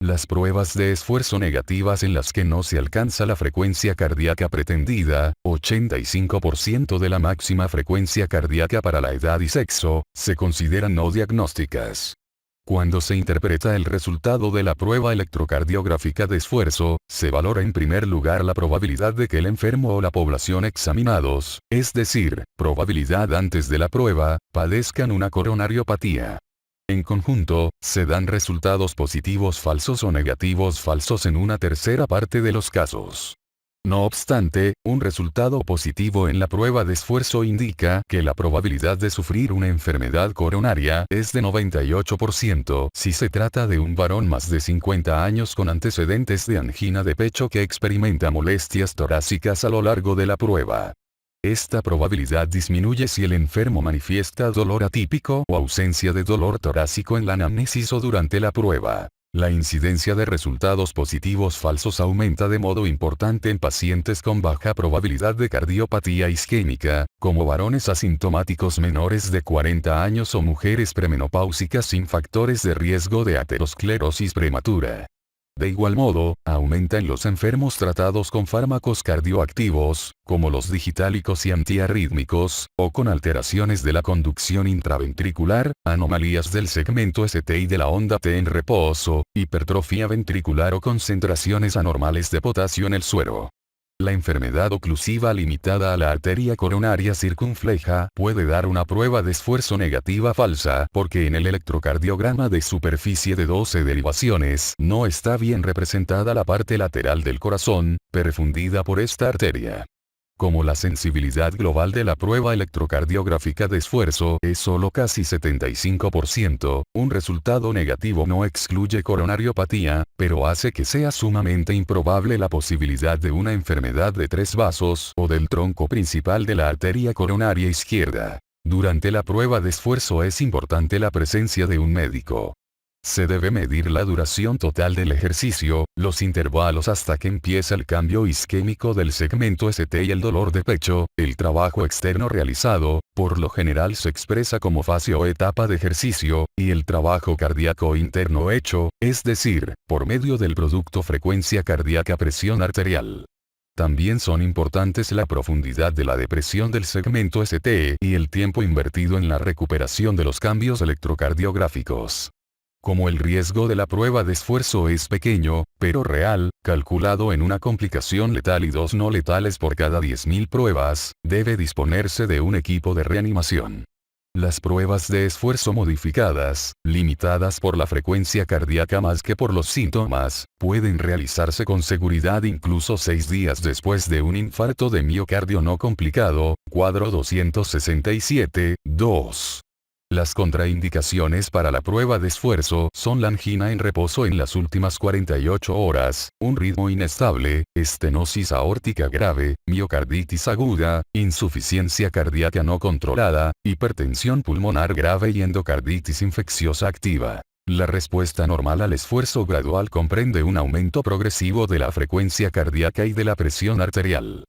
Las pruebas de esfuerzo negativas en las que no se alcanza la frecuencia cardíaca pretendida, 85% de la máxima frecuencia cardíaca para la edad y sexo, se consideran no diagnósticas. Cuando se interpreta el resultado de la prueba electrocardiográfica de esfuerzo, se valora en primer lugar la probabilidad de que el enfermo o la población examinados, es decir, probabilidad antes de la prueba, padezcan una coronariopatía. En conjunto, se dan resultados positivos falsos o negativos falsos en una tercera parte de los casos. No obstante, un resultado positivo en la prueba de esfuerzo indica que la probabilidad de sufrir una enfermedad coronaria es de 98% si se trata de un varón más de 50 años con antecedentes de angina de pecho que experimenta molestias torácicas a lo largo de la prueba. Esta probabilidad disminuye si el enfermo manifiesta dolor atípico o ausencia de dolor torácico en la anamnesis o durante la prueba. La incidencia de resultados positivos falsos aumenta de modo importante en pacientes con baja probabilidad de cardiopatía isquémica, como varones asintomáticos menores de 40 años o mujeres premenopáusicas sin factores de riesgo de aterosclerosis prematura. De igual modo, aumenta en los enfermos tratados con fármacos cardioactivos, como los digitálicos y antiarrítmicos, o con alteraciones de la conducción intraventricular, anomalías del segmento ST y de la onda T en reposo, hipertrofia ventricular o concentraciones anormales de potasio en el suero. La enfermedad oclusiva limitada a la arteria coronaria circunfleja puede dar una prueba de esfuerzo negativa falsa porque en el electrocardiograma de superficie de 12 derivaciones no está bien representada la parte lateral del corazón, perfundida por esta arteria. Como la sensibilidad global de la prueba electrocardiográfica de esfuerzo es solo casi 75%, un resultado negativo no excluye coronariopatía, pero hace que sea sumamente improbable la posibilidad de una enfermedad de tres vasos o del tronco principal de la arteria coronaria izquierda. Durante la prueba de esfuerzo es importante la presencia de un médico. Se debe medir la duración total del ejercicio, los intervalos hasta que empieza el cambio isquémico del segmento ST y el dolor de pecho. El trabajo externo realizado, por lo general se expresa como fase o etapa de ejercicio, y el trabajo cardíaco interno hecho, es decir, por medio del producto frecuencia cardíaca presión arterial. También son importantes la profundidad de la depresión del segmento ST y el tiempo invertido en la recuperación de los cambios electrocardiográficos. Como el riesgo de la prueba de esfuerzo es pequeño, pero real, calculado en una complicación letal y 2 no letales por cada 10.000 pruebas, debe disponerse de un equipo de reanimación. Las pruebas de esfuerzo modificadas, limitadas por la frecuencia cardíaca más que por los síntomas, pueden realizarse con seguridad incluso 6 días después de un infarto de miocardio no complicado, cuadro 267, 2. Las contraindicaciones para la prueba de esfuerzo son la angina en reposo en las últimas 48 horas, un ritmo inestable, estenosis aórtica grave, miocarditis aguda, insuficiencia cardíaca no controlada, hipertensión pulmonar grave y endocarditis infecciosa activa. La respuesta normal al esfuerzo gradual comprende un aumento progresivo de la frecuencia cardíaca y de la presión arterial.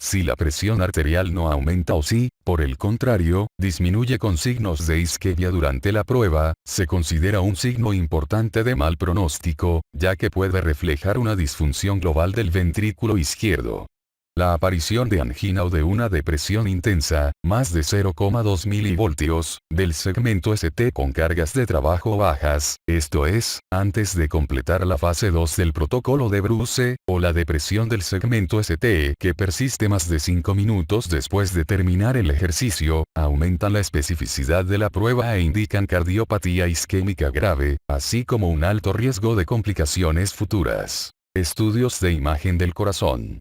Si la presión arterial no aumenta o si, por el contrario, disminuye con signos de isquemia durante la prueba, se considera un signo importante de mal pronóstico, ya que puede reflejar una disfunción global del ventrículo izquierdo. La aparición de angina o de una depresión intensa, más de 0,2 milivoltios, del segmento ST con cargas de trabajo bajas, esto es, antes de completar la fase 2 del protocolo de Bruce, o la depresión del segmento ST que persiste más de 5 minutos después de terminar el ejercicio, aumentan la especificidad de la prueba e indican cardiopatía isquémica grave, así como un alto riesgo de complicaciones futuras. Estudios de imagen del corazón.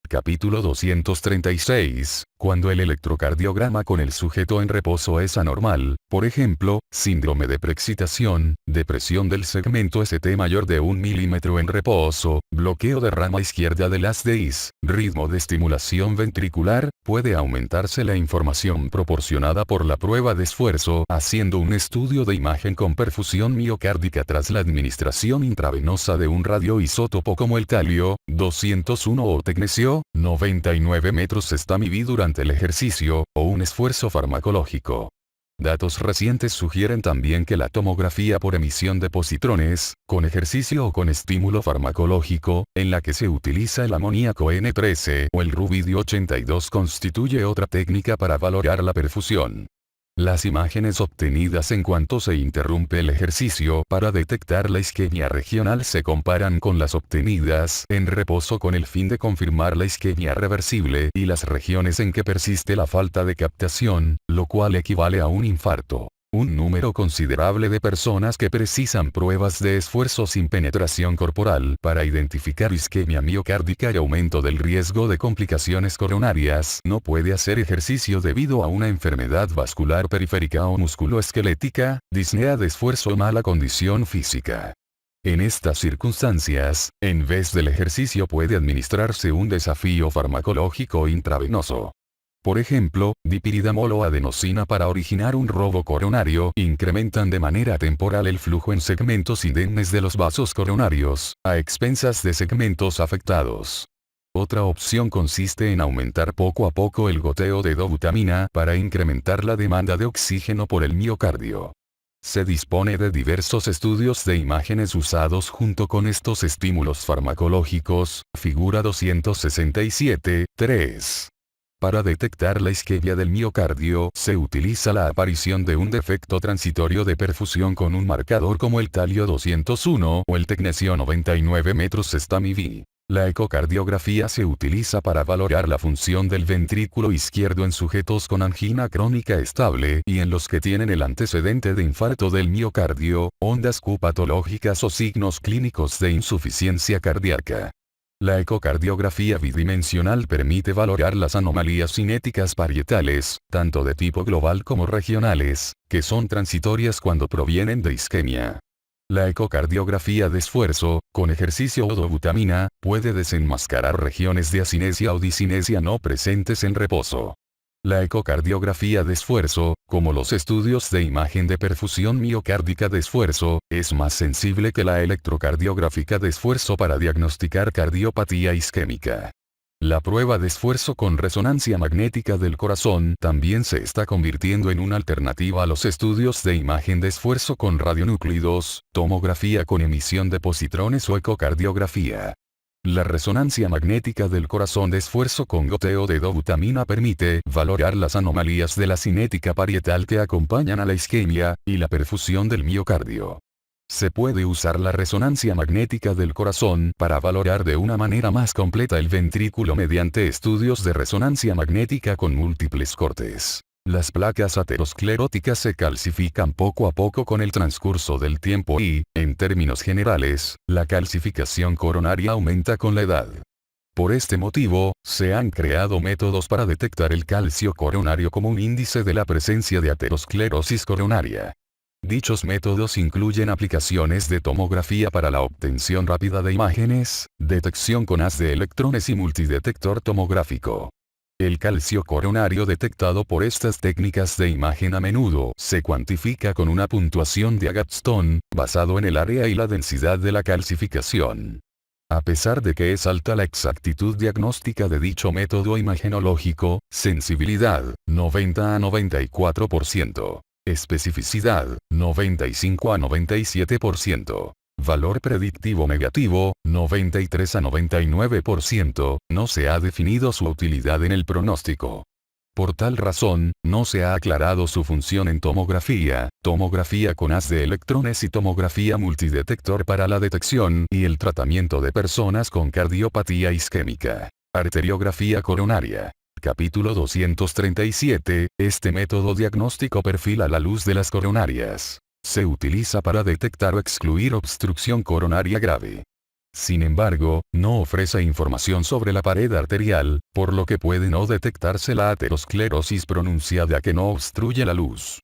Capítulo 236. Cuando el electrocardiograma con el sujeto en reposo es anormal, por ejemplo, síndrome de preexcitación, depresión del segmento ST mayor de 1 milímetro en reposo, bloqueo de rama izquierda del haz de His, ritmo de estimulación ventricular, puede aumentarse la información proporcionada por la prueba de esfuerzo haciendo un estudio de imagen con perfusión miocárdica tras la administración intravenosa de un radioisótopo como el talio, 201 o tecnesio, 99 metros STAMIV durante el ejercicio, o un esfuerzo farmacológico. Datos recientes sugieren también que la tomografía por emisión de positrones, con ejercicio o con estímulo farmacológico, en la que se utiliza el amoníaco N13 o el rubidio 82 constituye otra técnica para valorar la perfusión. Las imágenes obtenidas en cuanto se interrumpe el ejercicio para detectar la isquemia regional se comparan con las obtenidas en reposo con el fin de confirmar la isquemia reversible y las regiones en que persiste la falta de captación, lo cual equivale a un infarto. Un número considerable de personas que precisan pruebas de esfuerzo sin penetración corporal para identificar isquemia miocárdica y aumento del riesgo de complicaciones coronarias no puede hacer ejercicio debido a una enfermedad vascular periférica o musculoesquelética, disnea de esfuerzo o mala condición física. En estas circunstancias, en vez del ejercicio puede administrarse un desafío farmacológico intravenoso. Por ejemplo, dipiridamol o adenosina para originar un robo coronario incrementan de manera temporal el flujo en segmentos indemnes de los vasos coronarios, a expensas de segmentos afectados. Otra opción consiste en aumentar poco a poco el goteo de dobutamina para incrementar la demanda de oxígeno por el miocardio. Se dispone de diversos estudios de imágenes usados junto con estos estímulos farmacológicos, figura 267, 3. Para detectar la isquemia del miocardio se utiliza la aparición de un defecto transitorio de perfusión con un marcador como el talio 201 o el tecnesio 99 metros STAMIV. La ecocardiografía se utiliza para valorar la función del ventrículo izquierdo en sujetos con angina crónica estable y en los que tienen el antecedente de infarto del miocardio, ondas Q patológicas o signos clínicos de insuficiencia cardíaca. La ecocardiografía bidimensional permite valorar las anomalías cinéticas parietales, tanto de tipo global como regionales, que son transitorias cuando provienen de isquemia. La ecocardiografía de esfuerzo, con ejercicio o dobutamina, puede desenmascarar regiones de asinesia o disinesia no presentes en reposo. La ecocardiografía de esfuerzo, como los estudios de imagen de perfusión miocárdica de esfuerzo, es más sensible que la electrocardiográfica de esfuerzo para diagnosticar cardiopatía isquémica. La prueba de esfuerzo con resonancia magnética del corazón también se está convirtiendo en una alternativa a los estudios de imagen de esfuerzo con radionúclidos, tomografía con emisión de positrones o ecocardiografía. La resonancia magnética del corazón de esfuerzo con goteo de dobutamina permite valorar las anomalías de la cinética parietal que acompañan a la isquemia y la perfusión del miocardio. Se puede usar la resonancia magnética del corazón para valorar de una manera más completa el ventrículo mediante estudios de resonancia magnética con múltiples cortes. Las placas ateroscleróticas se calcifican poco a poco con el transcurso del tiempo y, en términos generales, la calcificación coronaria aumenta con la edad. Por este motivo, se han creado métodos para detectar el calcio coronario como un índice de la presencia de aterosclerosis coronaria. Dichos métodos incluyen aplicaciones de tomografía para la obtención rápida de imágenes, detección con haz de electrones y multidetector tomográfico. El calcio coronario detectado por estas técnicas de imagen a menudo se cuantifica con una puntuación de Agatston, basado en el área y la densidad de la calcificación. A pesar de que es alta la exactitud diagnóstica de dicho método imagenológico, sensibilidad, 90 a 94%. Especificidad, 95 a 97%. Valor predictivo negativo, 93 a 99%, no se ha definido su utilidad en el pronóstico. Por tal razón, no se ha aclarado su función en tomografía con haz de electrones y tomografía multidetector para la detección y el tratamiento de personas con cardiopatía isquémica. Arteriografía coronaria. Capítulo 237, este método diagnóstico perfila la luz de las coronarias. Se utiliza para detectar o excluir obstrucción coronaria grave. Sin embargo, no ofrece información sobre la pared arterial, por lo que puede no detectarse la aterosclerosis pronunciada que no obstruye la luz.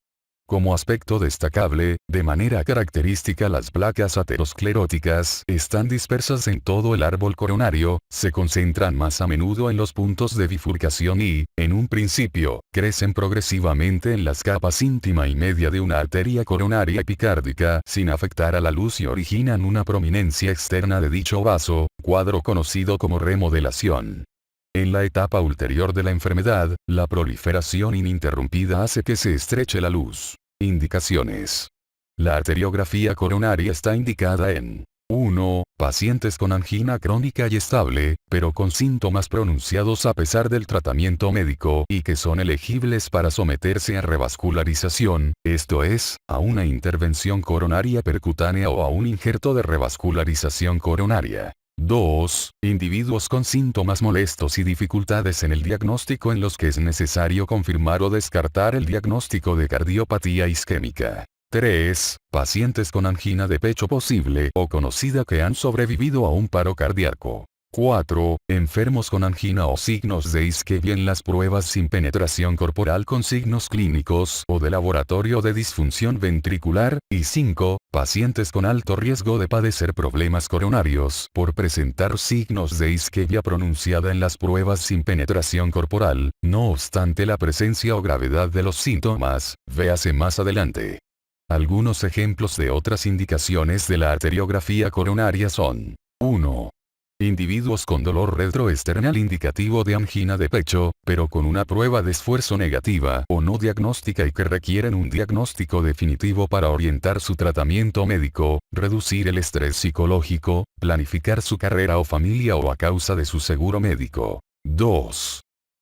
Como aspecto destacable, de manera característica las placas ateroscleróticas están dispersas en todo el árbol coronario, se concentran más a menudo en los puntos de bifurcación y, en un principio, crecen progresivamente en las capas íntima y media de una arteria coronaria epicárdica sin afectar a la luz y originan una prominencia externa de dicho vaso, cuadro conocido como remodelación. En la etapa ulterior de la enfermedad, la proliferación ininterrumpida hace que se estreche la luz. Indicaciones. La arteriografía coronaria está indicada en 1. Pacientes con angina crónica y estable, pero con síntomas pronunciados a pesar del tratamiento médico y que son elegibles para someterse a revascularización, esto es, a una intervención coronaria percutánea o a un injerto de revascularización coronaria. 2. Individuos con síntomas molestos y dificultades en el diagnóstico en los que es necesario confirmar o descartar el diagnóstico de cardiopatía isquémica. 3. Pacientes con angina de pecho posible o conocida que han sobrevivido a un paro cardíaco. 4. Enfermos con angina o signos de isquemia en las pruebas sin penetración corporal con signos clínicos o de laboratorio de disfunción ventricular. Y 5. Pacientes con alto riesgo de padecer problemas coronarios por presentar signos de isquemia pronunciada en las pruebas sin penetración corporal, no obstante la presencia o gravedad de los síntomas, véase más adelante. Algunos ejemplos de otras indicaciones de la arteriografía coronaria son: 1. Individuos con dolor retroesternal indicativo de angina de pecho, pero con una prueba de esfuerzo negativa o no diagnóstica y que requieren un diagnóstico definitivo para orientar su tratamiento médico, reducir el estrés psicológico, planificar su carrera o familia o a causa de su seguro médico. 2.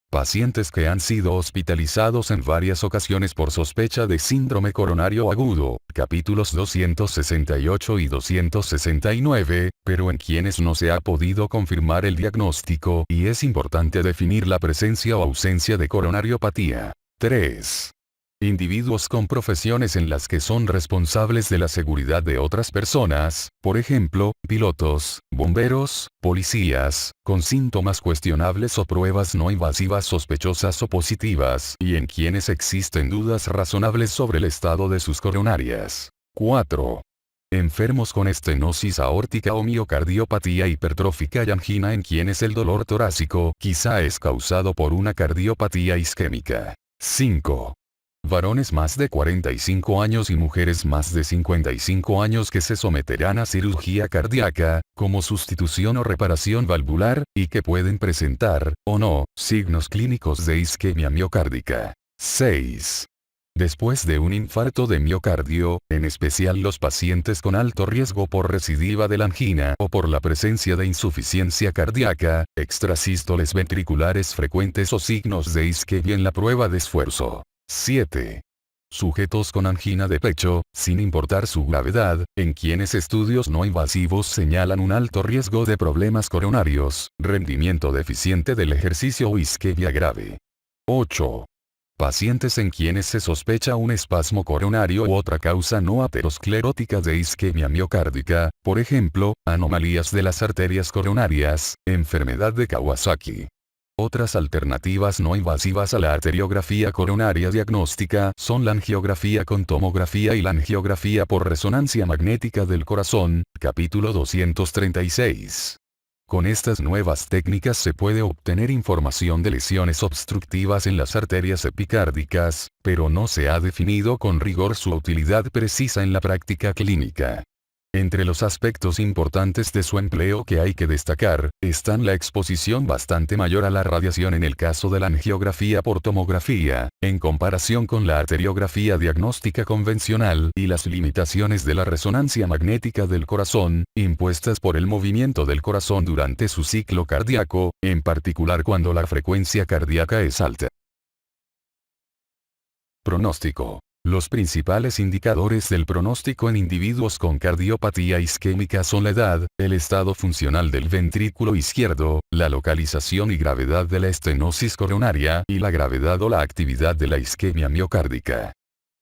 Pacientes que han sido hospitalizados en varias ocasiones por sospecha de síndrome coronario agudo, capítulos 268 y 269, pero en quienes no se ha podido confirmar el diagnóstico y es importante definir la presencia o ausencia de coronariopatía. 3. Individuos con profesiones en las que son responsables de la seguridad de otras personas, por ejemplo, pilotos, bomberos, policías, con síntomas cuestionables o pruebas no invasivas sospechosas o positivas, y en quienes existen dudas razonables sobre el estado de sus coronarias. 4. Enfermos con estenosis aórtica o miocardiopatía hipertrófica y angina en quienes el dolor torácico quizá es causado por una cardiopatía isquémica. 5. Varones más de 45 años y mujeres más de 55 años que se someterán a cirugía cardíaca, como sustitución o reparación valvular, y que pueden presentar, o no, signos clínicos de isquemia miocárdica. 6. Después de un infarto de miocardio, en especial los pacientes con alto riesgo por recidiva de la angina o por la presencia de insuficiencia cardíaca, extrasístoles ventriculares frecuentes o signos de isquemia en la prueba de esfuerzo. 7. Sujetos con angina de pecho, sin importar su gravedad, en quienes estudios no invasivos señalan un alto riesgo de problemas coronarios, rendimiento deficiente del ejercicio o isquemia grave. 8. Pacientes en quienes se sospecha un espasmo coronario u otra causa no aterosclerótica de isquemia miocárdica, por ejemplo, anomalías de las arterias coronarias, enfermedad de Kawasaki. Otras alternativas no invasivas a la arteriografía coronaria diagnóstica son la angiografía con tomografía y la angiografía por resonancia magnética del corazón, capítulo 236. Con estas nuevas técnicas se puede obtener información de lesiones obstructivas en las arterias epicárdicas, pero no se ha definido con rigor su utilidad precisa en la práctica clínica. Entre los aspectos importantes de su empleo que hay que destacar, están la exposición bastante mayor a la radiación en el caso de la angiografía por tomografía, en comparación con la arteriografía diagnóstica convencional y las limitaciones de la resonancia magnética del corazón, impuestas por el movimiento del corazón durante su ciclo cardíaco, en particular cuando la frecuencia cardíaca es alta. Pronóstico. Los principales indicadores del pronóstico en individuos con cardiopatía isquémica son la edad, el estado funcional del ventrículo izquierdo, la localización y gravedad de la estenosis coronaria y la gravedad o la actividad de la isquemia miocárdica.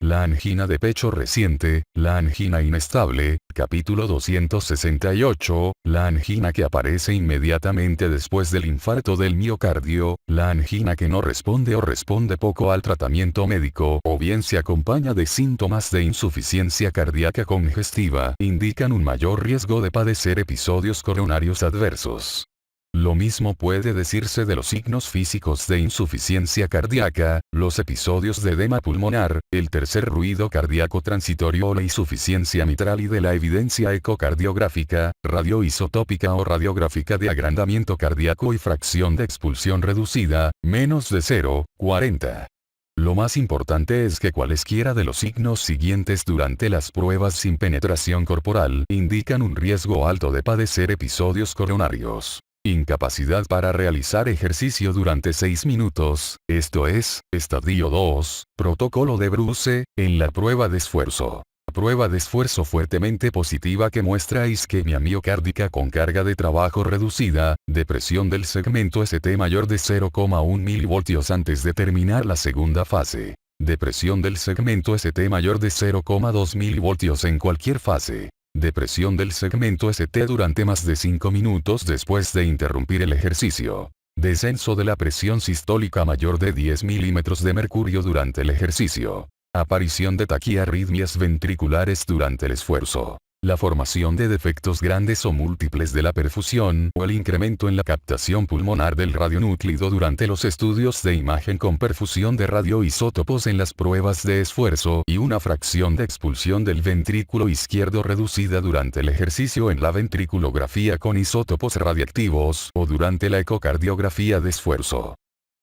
La angina de pecho reciente, la angina inestable, capítulo 268, la angina que aparece inmediatamente después del infarto del miocardio, la angina que no responde o responde poco al tratamiento médico o bien se acompaña de síntomas de insuficiencia cardíaca congestiva, indican un mayor riesgo de padecer episodios coronarios adversos. Lo mismo puede decirse de los signos físicos de insuficiencia cardíaca, los episodios de edema pulmonar, el tercer ruido cardíaco transitorio o la insuficiencia mitral y de la evidencia ecocardiográfica, radioisotópica o radiográfica de agrandamiento cardíaco y fracción de expulsión reducida, menos de 0,40. Lo más importante es que cualesquiera de los signos siguientes durante las pruebas sin penetración corporal indican un riesgo alto de padecer episodios coronarios. Incapacidad para realizar ejercicio durante 6 minutos, esto es, estadio 2, protocolo de Bruce, en la prueba de esfuerzo. Prueba de esfuerzo fuertemente positiva que muestra isquemia miocárdica con carga de trabajo reducida, depresión del segmento ST mayor de 0,1 mV antes de terminar la segunda fase. Depresión del segmento ST mayor de 0,2 mV en cualquier fase. Depresión del segmento ST durante más de 5 minutos después de interrumpir el ejercicio. Descenso de la presión sistólica mayor de 10 milímetros de mercurio durante el ejercicio. Aparición de taquiarritmias ventriculares durante el esfuerzo. La formación de defectos grandes o múltiples de la perfusión o el incremento en la captación pulmonar del radionúclido durante los estudios de imagen con perfusión de radioisótopos en las pruebas de esfuerzo y una fracción de expulsión del ventrículo izquierdo reducida durante el ejercicio en la ventriculografía con isótopos radiactivos o durante la ecocardiografía de esfuerzo.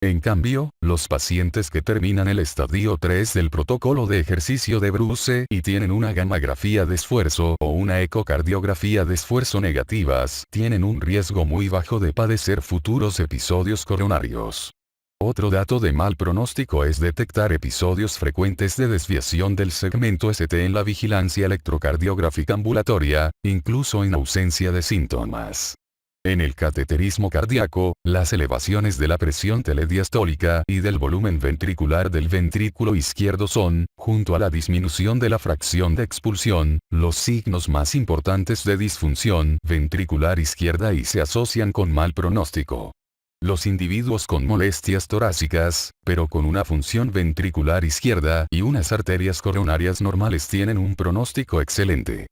En cambio, los pacientes que terminan el estadio 3 del protocolo de ejercicio de Bruce y tienen una gammagrafía de esfuerzo o una ecocardiografía de esfuerzo negativas, tienen un riesgo muy bajo de padecer futuros episodios coronarios. Otro dato de mal pronóstico es detectar episodios frecuentes de desviación del segmento ST en la vigilancia electrocardiográfica ambulatoria, incluso en ausencia de síntomas. En el cateterismo cardíaco, las elevaciones de la presión telediastólica y del volumen ventricular del ventrículo izquierdo son, junto a la disminución de la fracción de expulsión, los signos más importantes de disfunción ventricular izquierda y se asocian con mal pronóstico. Los individuos con molestias torácicas, pero con una función ventricular izquierda y unas arterias coronarias normales tienen un pronóstico excelente.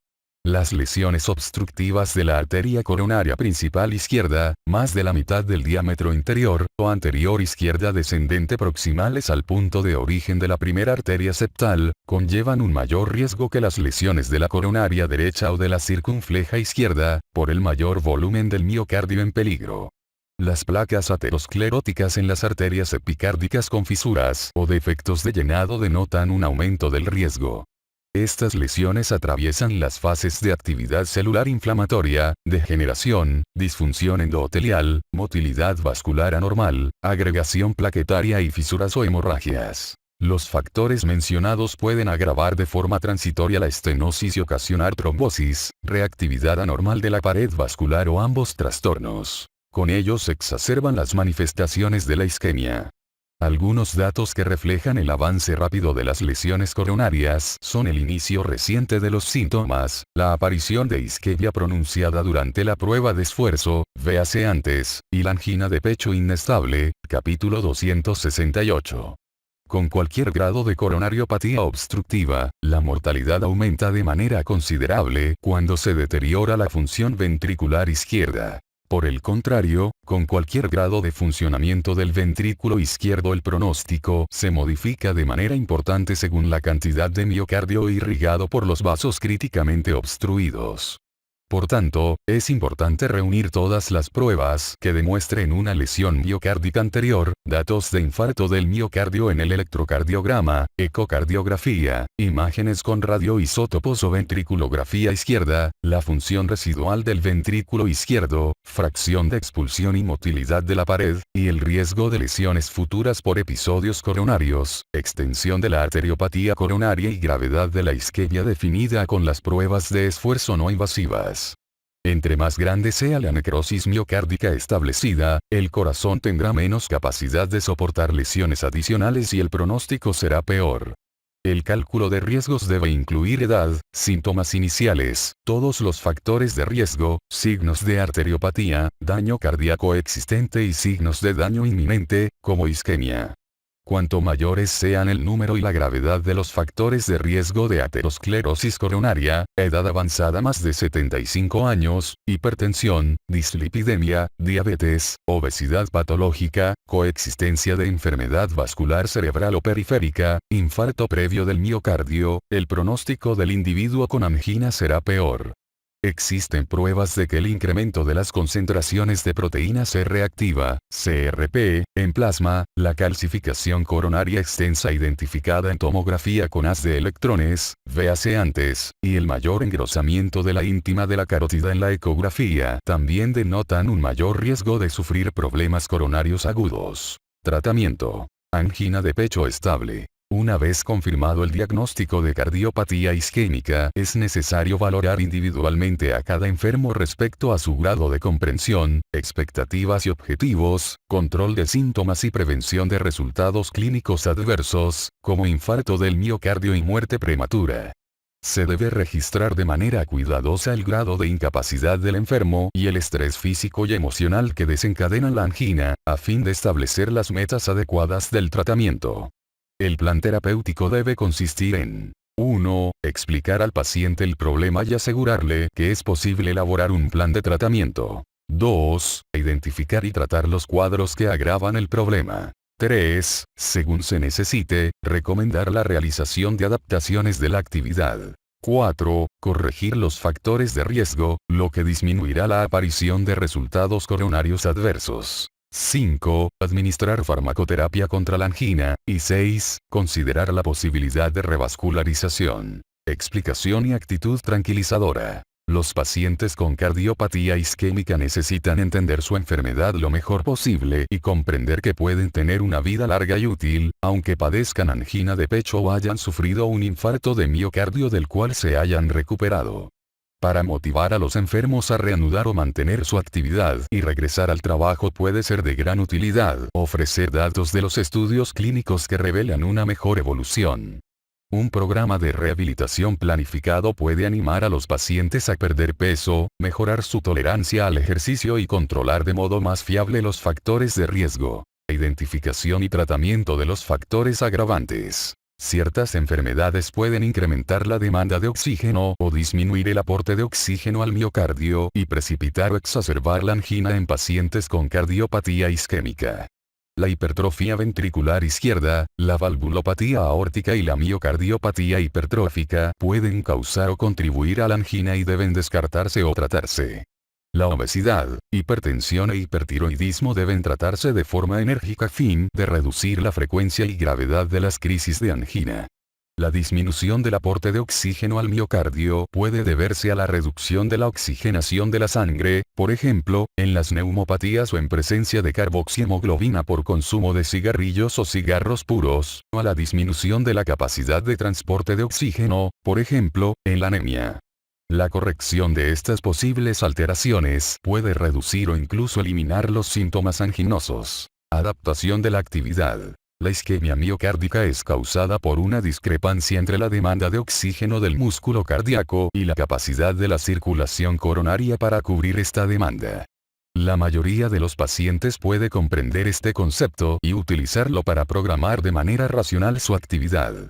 Las lesiones obstructivas de la arteria coronaria principal izquierda, más de la mitad del diámetro interior, o anterior izquierda descendente proximales al punto de origen de la primera arteria septal, conllevan un mayor riesgo que las lesiones de la coronaria derecha o de la circunfleja izquierda, por el mayor volumen del miocardio en peligro. Las placas ateroscleróticas en las arterias epicárdicas con fisuras o defectos de llenado denotan un aumento del riesgo. Estas lesiones atraviesan las fases de actividad celular inflamatoria, degeneración, disfunción endotelial, motilidad vascular anormal, agregación plaquetaria y fisuras o hemorragias. Los factores mencionados pueden agravar de forma transitoria la estenosis y ocasionar trombosis, reactividad anormal de la pared vascular o ambos trastornos. Con ellos se exacerban las manifestaciones de la isquemia. Algunos datos que reflejan el avance rápido de las lesiones coronarias son el inicio reciente de los síntomas, la aparición de isquemia pronunciada durante la prueba de esfuerzo, véase antes, y la angina de pecho inestable, capítulo 268. Con cualquier grado de coronariopatía obstructiva, la mortalidad aumenta de manera considerable cuando se deteriora la función ventricular izquierda. Por el contrario, con cualquier grado de funcionamiento del ventrículo izquierdo el pronóstico se modifica de manera importante según la cantidad de miocardio irrigado por los vasos críticamente obstruidos. Por tanto, es importante reunir todas las pruebas que demuestren una lesión miocárdica anterior, datos de infarto del miocardio en el electrocardiograma, ecocardiografía, imágenes con radioisótopos o ventriculografía izquierda, la función residual del ventrículo izquierdo, fracción de expulsión y motilidad de la pared, y el riesgo de lesiones futuras por episodios coronarios, extensión de la arteriopatía coronaria y gravedad de la isquemia definida con las pruebas de esfuerzo no invasivas. Entre más grande sea la necrosis miocárdica establecida, el corazón tendrá menos capacidad de soportar lesiones adicionales y el pronóstico será peor. El cálculo de riesgos debe incluir edad, síntomas iniciales, todos los factores de riesgo, signos de arteriopatía, daño cardíaco existente y signos de daño inminente, como isquemia. Cuanto mayores sean el número y la gravedad de los factores de riesgo de aterosclerosis coronaria, edad avanzada más de 75 años, hipertensión, dislipidemia, diabetes, obesidad patológica, coexistencia de enfermedad vascular cerebral o periférica, infarto previo del miocardio, el pronóstico del individuo con angina será peor. Existen pruebas de que el incremento de las concentraciones de proteína C reactiva, CRP, en plasma, la calcificación coronaria extensa identificada en tomografía con haz de electrones, véase antes, y el mayor engrosamiento de la íntima de la carótida en la ecografía también denotan un mayor riesgo de sufrir problemas coronarios agudos. Tratamiento. Angina de pecho estable. Una vez confirmado el diagnóstico de cardiopatía isquémica, es necesario valorar individualmente a cada enfermo respecto a su grado de comprensión, expectativas y objetivos, control de síntomas y prevención de resultados clínicos adversos, como infarto del miocardio y muerte prematura. Se debe registrar de manera cuidadosa el grado de incapacidad del enfermo y el estrés físico y emocional que desencadenan la angina, a fin de establecer las metas adecuadas del tratamiento. El plan terapéutico debe consistir en 1. Explicar al paciente el problema y asegurarle que es posible elaborar un plan de tratamiento. 2. Identificar y tratar los cuadros que agravan el problema. 3. Según se necesite, recomendar la realización de adaptaciones de la actividad. 4. Corregir los factores de riesgo, lo que disminuirá la aparición de resultados coronarios adversos. 5. Administrar farmacoterapia contra la angina, y 6. Considerar la posibilidad de revascularización. Explicación y actitud tranquilizadora. Los pacientes con cardiopatía isquémica necesitan entender su enfermedad lo mejor posible y comprender que pueden tener una vida larga y útil, aunque padezcan angina de pecho o hayan sufrido un infarto de miocardio del cual se hayan recuperado. Para motivar a los enfermos a reanudar o mantener su actividad y regresar al trabajo puede ser de gran utilidad ofrecer datos de los estudios clínicos que revelan una mejor evolución. Un programa de rehabilitación planificado puede animar a los pacientes a perder peso, mejorar su tolerancia al ejercicio y controlar de modo más fiable los factores de riesgo. Identificación y tratamiento de los factores agravantes. Ciertas enfermedades pueden incrementar la demanda de oxígeno o disminuir el aporte de oxígeno al miocardio y precipitar o exacerbar la angina en pacientes con cardiopatía isquémica. La hipertrofia ventricular izquierda, la valvulopatía aórtica y la miocardiopatía hipertrófica pueden causar o contribuir a la angina y deben descartarse o tratarse. La obesidad, hipertensión e hipertiroidismo deben tratarse de forma enérgica a fin de reducir la frecuencia y gravedad de las crisis de angina. La disminución del aporte de oxígeno al miocardio puede deberse a la reducción de la oxigenación de la sangre, por ejemplo, en las neumopatías o en presencia de carboxihemoglobina por consumo de cigarrillos o cigarros puros, o a la disminución de la capacidad de transporte de oxígeno, por ejemplo, en la anemia. La corrección de estas posibles alteraciones puede reducir o incluso eliminar los síntomas anginosos. Adaptación de la actividad. La isquemia miocárdica es causada por una discrepancia entre la demanda de oxígeno del músculo cardíaco y la capacidad de la circulación coronaria para cubrir esta demanda. La mayoría de los pacientes puede comprender este concepto y utilizarlo para programar de manera racional su actividad.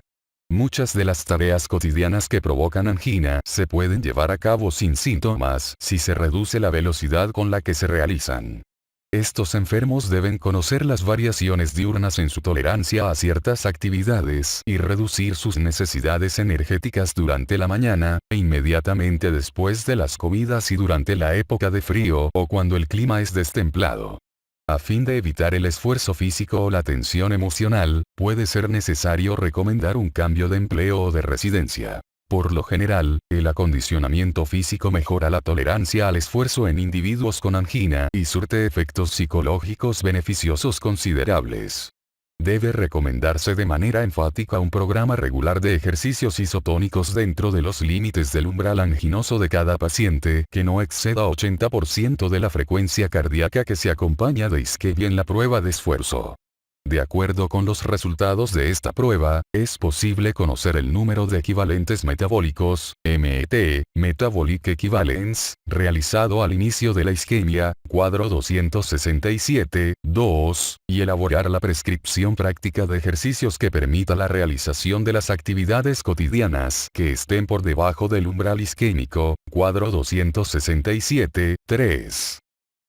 Muchas de las tareas cotidianas que provocan angina se pueden llevar a cabo sin síntomas si se reduce la velocidad con la que se realizan. Estos enfermos deben conocer las variaciones diurnas en su tolerancia a ciertas actividades y reducir sus necesidades energéticas durante la mañana, e inmediatamente después de las comidas y durante la época de frío o cuando el clima es destemplado. A fin de evitar el esfuerzo físico o la tensión emocional, puede ser necesario recomendar un cambio de empleo o de residencia. Por lo general, el acondicionamiento físico mejora la tolerancia al esfuerzo en individuos con angina y surte efectos psicológicos beneficiosos considerables. Debe recomendarse de manera enfática un programa regular de ejercicios isotónicos dentro de los límites del umbral anginoso de cada paciente que no exceda 80% de la frecuencia cardíaca que se acompaña de isquemia en la prueba de esfuerzo. De acuerdo con los resultados de esta prueba, es posible conocer el número de equivalentes metabólicos, MET, Metabolic Equivalence, realizado al inicio de la isquemia, cuadro 267, 2, y elaborar la prescripción práctica de ejercicios que permita la realización de las actividades cotidianas que estén por debajo del umbral isquémico, cuadro 267, 3.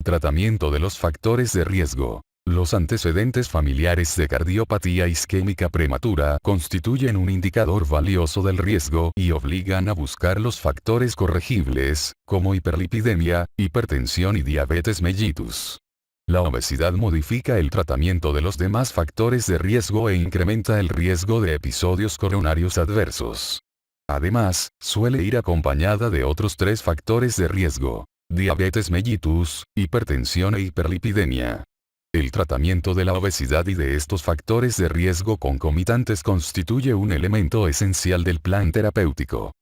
Tratamiento de los factores de riesgo. Los antecedentes familiares de cardiopatía isquémica prematura constituyen un indicador valioso del riesgo y obligan a buscar los factores corregibles, como hiperlipidemia, hipertensión y diabetes mellitus. La obesidad modifica el tratamiento de los demás factores de riesgo e incrementa el riesgo de episodios coronarios adversos. Además, suele ir acompañada de otros 3 factores de riesgo: diabetes mellitus, hipertensión e hiperlipidemia. El tratamiento de la obesidad y de estos factores de riesgo concomitantes constituye un elemento esencial del plan terapéutico.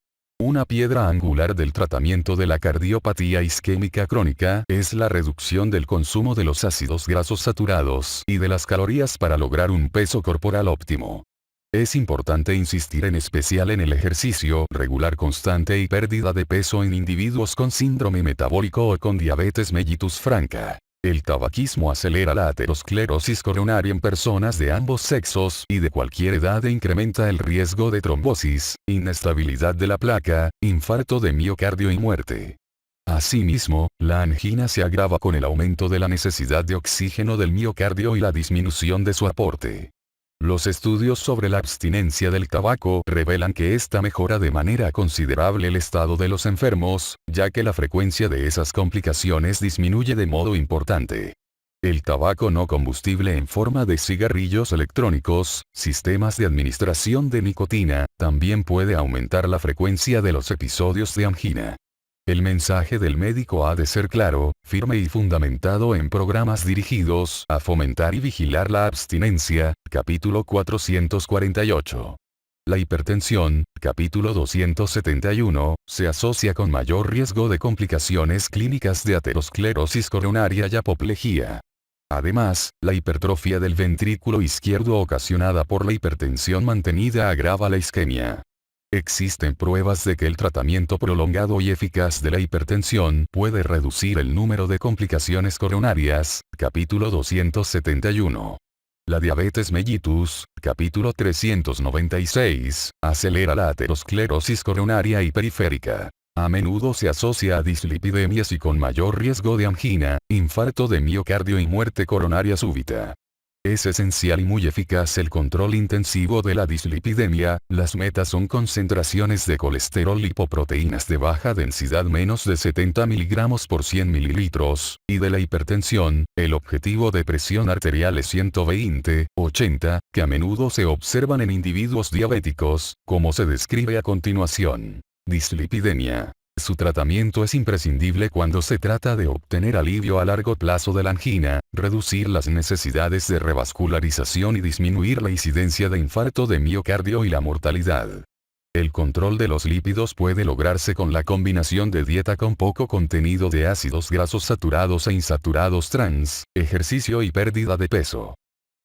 Una piedra angular del tratamiento de la cardiopatía isquémica crónica es la reducción del consumo de los ácidos grasos saturados y de las calorías para lograr un peso corporal óptimo. Es importante insistir en especial en el ejercicio regular constante y pérdida de peso en individuos con síndrome metabólico o con diabetes mellitus franca. El tabaquismo acelera la aterosclerosis coronaria en personas de ambos sexos y de cualquier edad e incrementa el riesgo de trombosis, inestabilidad de la placa, infarto de miocardio y muerte. Asimismo, la angina se agrava con el aumento de la necesidad de oxígeno del miocardio y la disminución de su aporte. Los estudios sobre la abstinencia del tabaco revelan que esta mejora de manera considerable el estado de los enfermos, ya que la frecuencia de esas complicaciones disminuye de modo importante. El tabaco no combustible en forma de cigarrillos electrónicos, sistemas de administración de nicotina, también puede aumentar la frecuencia de los episodios de angina. El mensaje del médico ha de ser claro, firme y fundamentado en programas dirigidos a fomentar y vigilar la abstinencia, capítulo 448. La hipertensión, capítulo 271, se asocia con mayor riesgo de complicaciones clínicas de aterosclerosis coronaria y apoplejía. Además, la hipertrofia del ventrículo izquierdo ocasionada por la hipertensión mantenida agrava la isquemia. Existen pruebas de que el tratamiento prolongado y eficaz de la hipertensión puede reducir el número de complicaciones coronarias, capítulo 271. La diabetes mellitus, capítulo 396, acelera la aterosclerosis coronaria y periférica. A menudo se asocia a dislipidemias y con mayor riesgo de angina, infarto de miocardio y muerte coronaria súbita. Es esencial y muy eficaz el control intensivo de la dislipidemia. Las metas son concentraciones de colesterol lipoproteínas de baja densidad menos de 70 mg por 100 ml, y de la hipertensión, el objetivo de presión arterial es 120/80, que a menudo se observan en individuos diabéticos, como se describe a continuación. Dislipidemia. Su tratamiento es imprescindible cuando se trata de obtener alivio a largo plazo de la angina, reducir las necesidades de revascularización y disminuir la incidencia de infarto de miocardio y la mortalidad. El control de los lípidos puede lograrse con la combinación de dieta con poco contenido de ácidos grasos saturados e insaturados trans, ejercicio y pérdida de peso.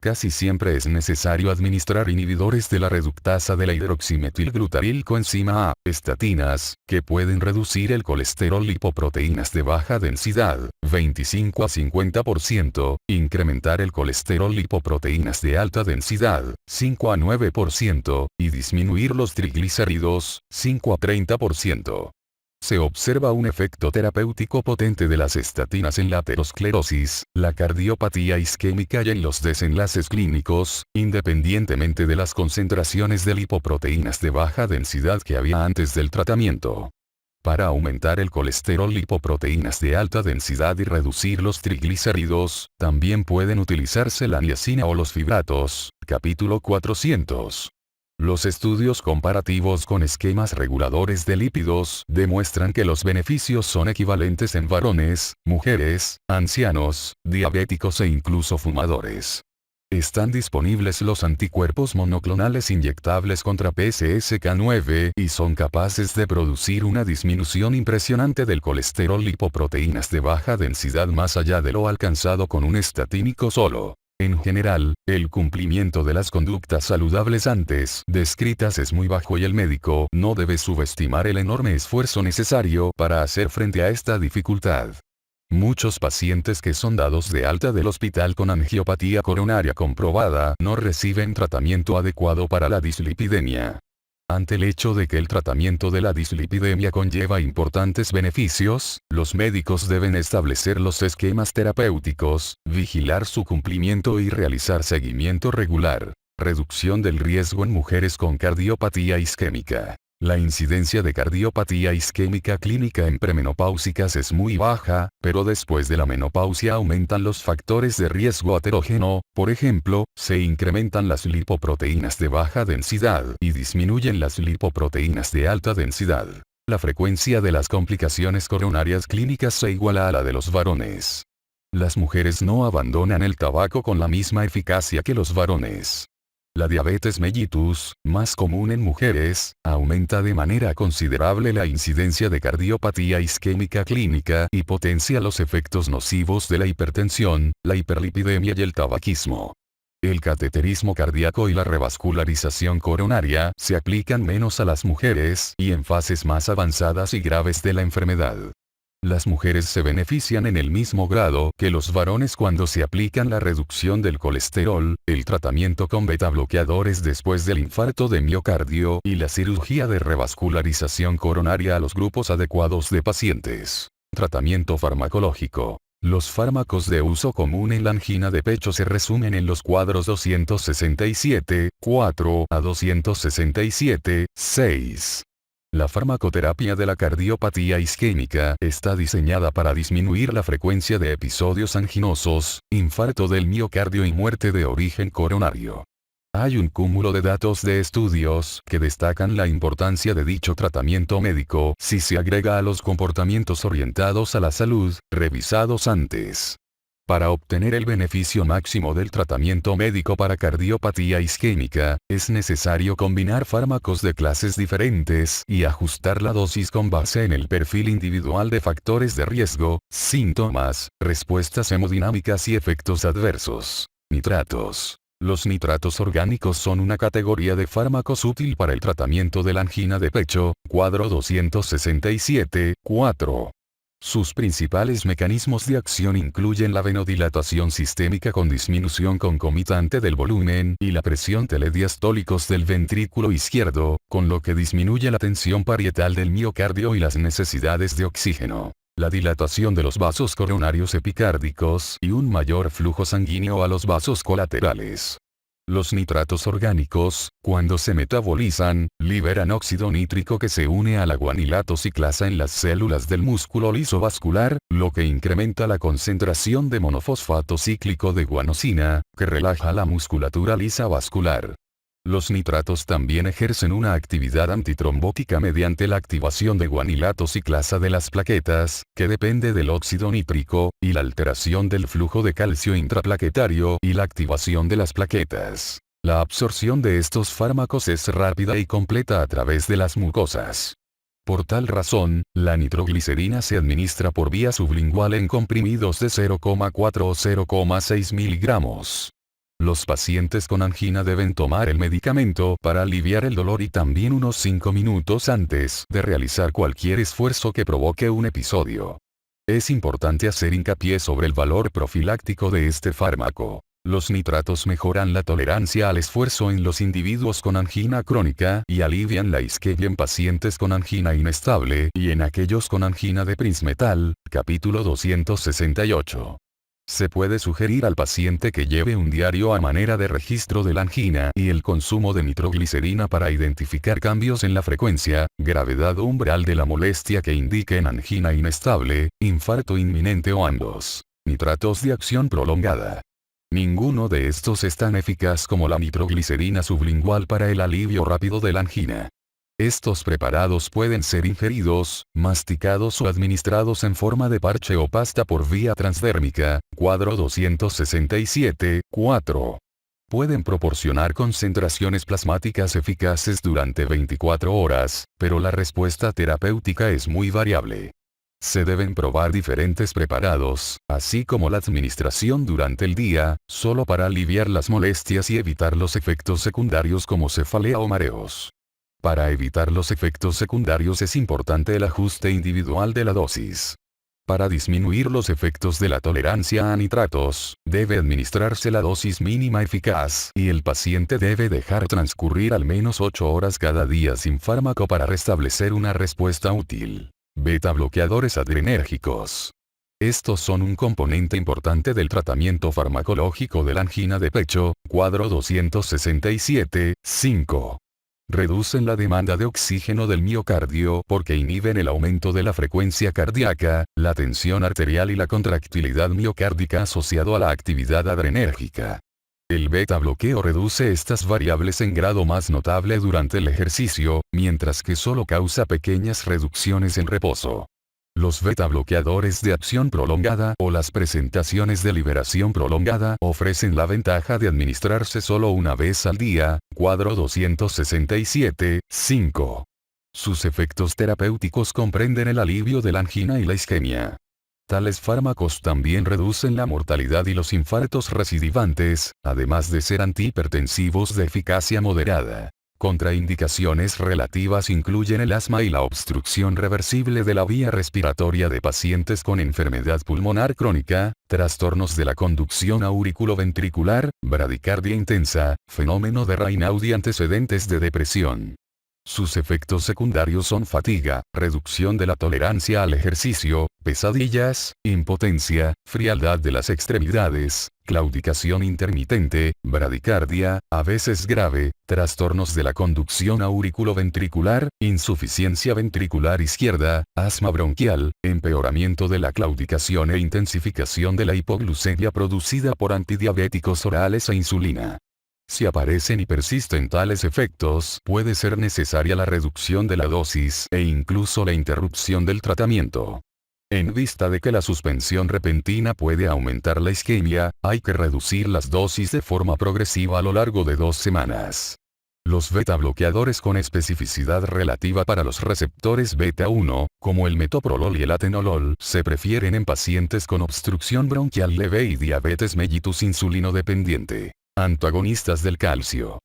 Casi siempre es necesario administrar inhibidores de la reductasa de la hidroximetilglutarilcoenzima A, estatinas, que pueden reducir el colesterol lipoproteínas de baja densidad, 25 a 50%, incrementar el colesterol lipoproteínas de alta densidad, 5 a 9%, y disminuir los triglicéridos, 5 a 30%. Se observa un efecto terapéutico potente de las estatinas en la aterosclerosis, la cardiopatía isquémica y en los desenlaces clínicos, independientemente de las concentraciones de lipoproteínas de baja densidad que había antes del tratamiento. Para aumentar el colesterol lipoproteínas de alta densidad y reducir los triglicéridos, también pueden utilizarse la niacina o los fibratos, capítulo 400. Los estudios comparativos con esquemas reguladores de lípidos demuestran que los beneficios son equivalentes en varones, mujeres, ancianos, diabéticos e incluso fumadores. Están disponibles los anticuerpos monoclonales inyectables contra PCSK9 y son capaces de producir una disminución impresionante del colesterol lipoproteínas de baja densidad más allá de lo alcanzado con un estatínico solo. En general, el cumplimiento de las conductas saludables antes descritas es muy bajo y el médico no debe subestimar el enorme esfuerzo necesario para hacer frente a esta dificultad. Muchos pacientes que son dados de alta del hospital con angiopatía coronaria comprobada no reciben tratamiento adecuado para la dislipidemia. Ante el hecho de que el tratamiento de la dislipidemia conlleva importantes beneficios, los médicos deben establecer los esquemas terapéuticos, vigilar su cumplimiento y realizar seguimiento regular. Reducción del riesgo en mujeres con cardiopatía isquémica. La incidencia de cardiopatía isquémica clínica en premenopáusicas es muy baja, pero después de la menopausia aumentan los factores de riesgo heterógeno, por ejemplo, se incrementan las lipoproteínas de baja densidad y disminuyen las lipoproteínas de alta densidad. La frecuencia de las complicaciones coronarias clínicas se iguala a la de los varones. Las mujeres no abandonan el tabaco con la misma eficacia que los varones. La diabetes mellitus, más común en mujeres, aumenta de manera considerable la incidencia de cardiopatía isquémica clínica y potencia los efectos nocivos de la hipertensión, la hiperlipidemia y el tabaquismo. El cateterismo cardíaco y la revascularización coronaria se aplican menos a las mujeres y en fases más avanzadas y graves de la enfermedad. Las mujeres se benefician en el mismo grado que los varones cuando se aplican la reducción del colesterol, el tratamiento con betabloqueadores después del infarto de miocardio y la cirugía de revascularización coronaria a los grupos adecuados de pacientes. Tratamiento farmacológico. Los fármacos de uso común en la angina de pecho se resumen en los cuadros 267.4 a 267.6. La farmacoterapia de la cardiopatía isquémica está diseñada para disminuir la frecuencia de episodios anginosos, infarto del miocardio y muerte de origen coronario. Hay un cúmulo de datos de estudios que destacan la importancia de dicho tratamiento médico si se agrega a los comportamientos orientados a la salud, revisados antes. Para obtener el beneficio máximo del tratamiento médico para cardiopatía isquémica, es necesario combinar fármacos de clases diferentes y ajustar la dosis con base en el perfil individual de factores de riesgo, síntomas, respuestas hemodinámicas y efectos adversos. Nitratos. Los nitratos orgánicos son una categoría de fármacos útil para el tratamiento de la angina de pecho, cuadro 267.4. Sus principales mecanismos de acción incluyen la venodilatación sistémica con disminución concomitante del volumen y la presión telediastólicos del ventrículo izquierdo, con lo que disminuye la tensión parietal del miocardio y las necesidades de oxígeno. La dilatación de los vasos coronarios epicárdicos y un mayor flujo sanguíneo a los vasos colaterales. Los nitratos orgánicos, cuando se metabolizan, liberan óxido nítrico que se une a la guanilato ciclasa en las células del músculo liso vascular, lo que incrementa la concentración de monofosfato cíclico de guanosina, que relaja la musculatura lisa vascular. Los nitratos también ejercen una actividad antitrombótica mediante la activación de guanilato ciclasa de las plaquetas, que depende del óxido nítrico, y la alteración del flujo de calcio intraplaquetario y la activación de las plaquetas. La absorción de estos fármacos es rápida y completa a través de las mucosas. Por tal razón, la nitroglicerina se administra por vía sublingual en comprimidos de 0,4 o 0,6 miligramos. Los pacientes con angina deben tomar el medicamento para aliviar el dolor y también unos 5 minutos antes de realizar cualquier esfuerzo que provoque un episodio. Es importante hacer hincapié sobre el valor profiláctico de este fármaco. Los nitratos mejoran la tolerancia al esfuerzo en los individuos con angina crónica y alivian la isquemia en pacientes con angina inestable y en aquellos con angina de Prinzmetal, capítulo 268. Se puede sugerir al paciente que lleve un diario a manera de registro de la angina y el consumo de nitroglicerina para identificar cambios en la frecuencia, gravedad o umbral de la molestia que indiquen angina inestable, infarto inminente o ambos. Nitratos de acción prolongada. Ninguno de estos es tan eficaz como la nitroglicerina sublingual para el alivio rápido de la angina. Estos preparados pueden ser ingeridos, masticados o administrados en forma de parche o pasta por vía transdérmica, cuadro 267.4. Pueden proporcionar concentraciones plasmáticas eficaces durante 24 horas, pero la respuesta terapéutica es muy variable. Se deben probar diferentes preparados, así como la administración durante el día, solo para aliviar las molestias y evitar los efectos secundarios como cefalea o mareos. Para evitar los efectos secundarios es importante el ajuste individual de la dosis. Para disminuir los efectos de la tolerancia a nitratos, debe administrarse la dosis mínima eficaz y el paciente debe dejar transcurrir al menos 8 horas cada día sin fármaco para restablecer una respuesta útil. Beta bloqueadores adrenérgicos. Estos son un componente importante del tratamiento farmacológico de la angina de pecho, cuadro 267, 5. Reducen la demanda de oxígeno del miocardio porque inhiben el aumento de la frecuencia cardíaca, la tensión arterial y la contractilidad miocárdica asociado a la actividad adrenérgica. El beta bloqueo reduce estas variables en grado más notable durante el ejercicio, mientras que solo causa pequeñas reducciones en reposo. Los beta bloqueadores de acción prolongada o las presentaciones de liberación prolongada ofrecen la ventaja de administrarse solo una vez al día, cuadro 267, 5. Sus efectos terapéuticos comprenden el alivio de la angina y la isquemia. Tales fármacos también reducen la mortalidad y los infartos recidivantes, además de ser antihipertensivos de eficacia moderada. Contraindicaciones relativas incluyen el asma y la obstrucción reversible de la vía respiratoria de pacientes con enfermedad pulmonar crónica, trastornos de la conducción auriculoventricular, bradicardia intensa, fenómeno de Raynaud y antecedentes de depresión. Sus efectos secundarios son fatiga, reducción de la tolerancia al ejercicio, pesadillas, impotencia, frialdad de las extremidades, claudicación intermitente, bradicardia, a veces grave, trastornos de la conducción auriculoventricular, insuficiencia ventricular izquierda, asma bronquial, empeoramiento de la claudicación e intensificación de la hipoglucemia producida por antidiabéticos orales e insulina. Si aparecen y persisten tales efectos, puede ser necesaria la reducción de la dosis e incluso la interrupción del tratamiento. En vista de que la suspensión repentina puede aumentar la isquemia, hay que reducir las dosis de forma progresiva a lo largo de 2 semanas. Los beta bloqueadores con especificidad relativa para los receptores beta 1, como el metoprolol y el atenolol, se prefieren en pacientes con obstrucción bronquial leve y diabetes mellitus insulino dependiente. Antagonistas del calcio.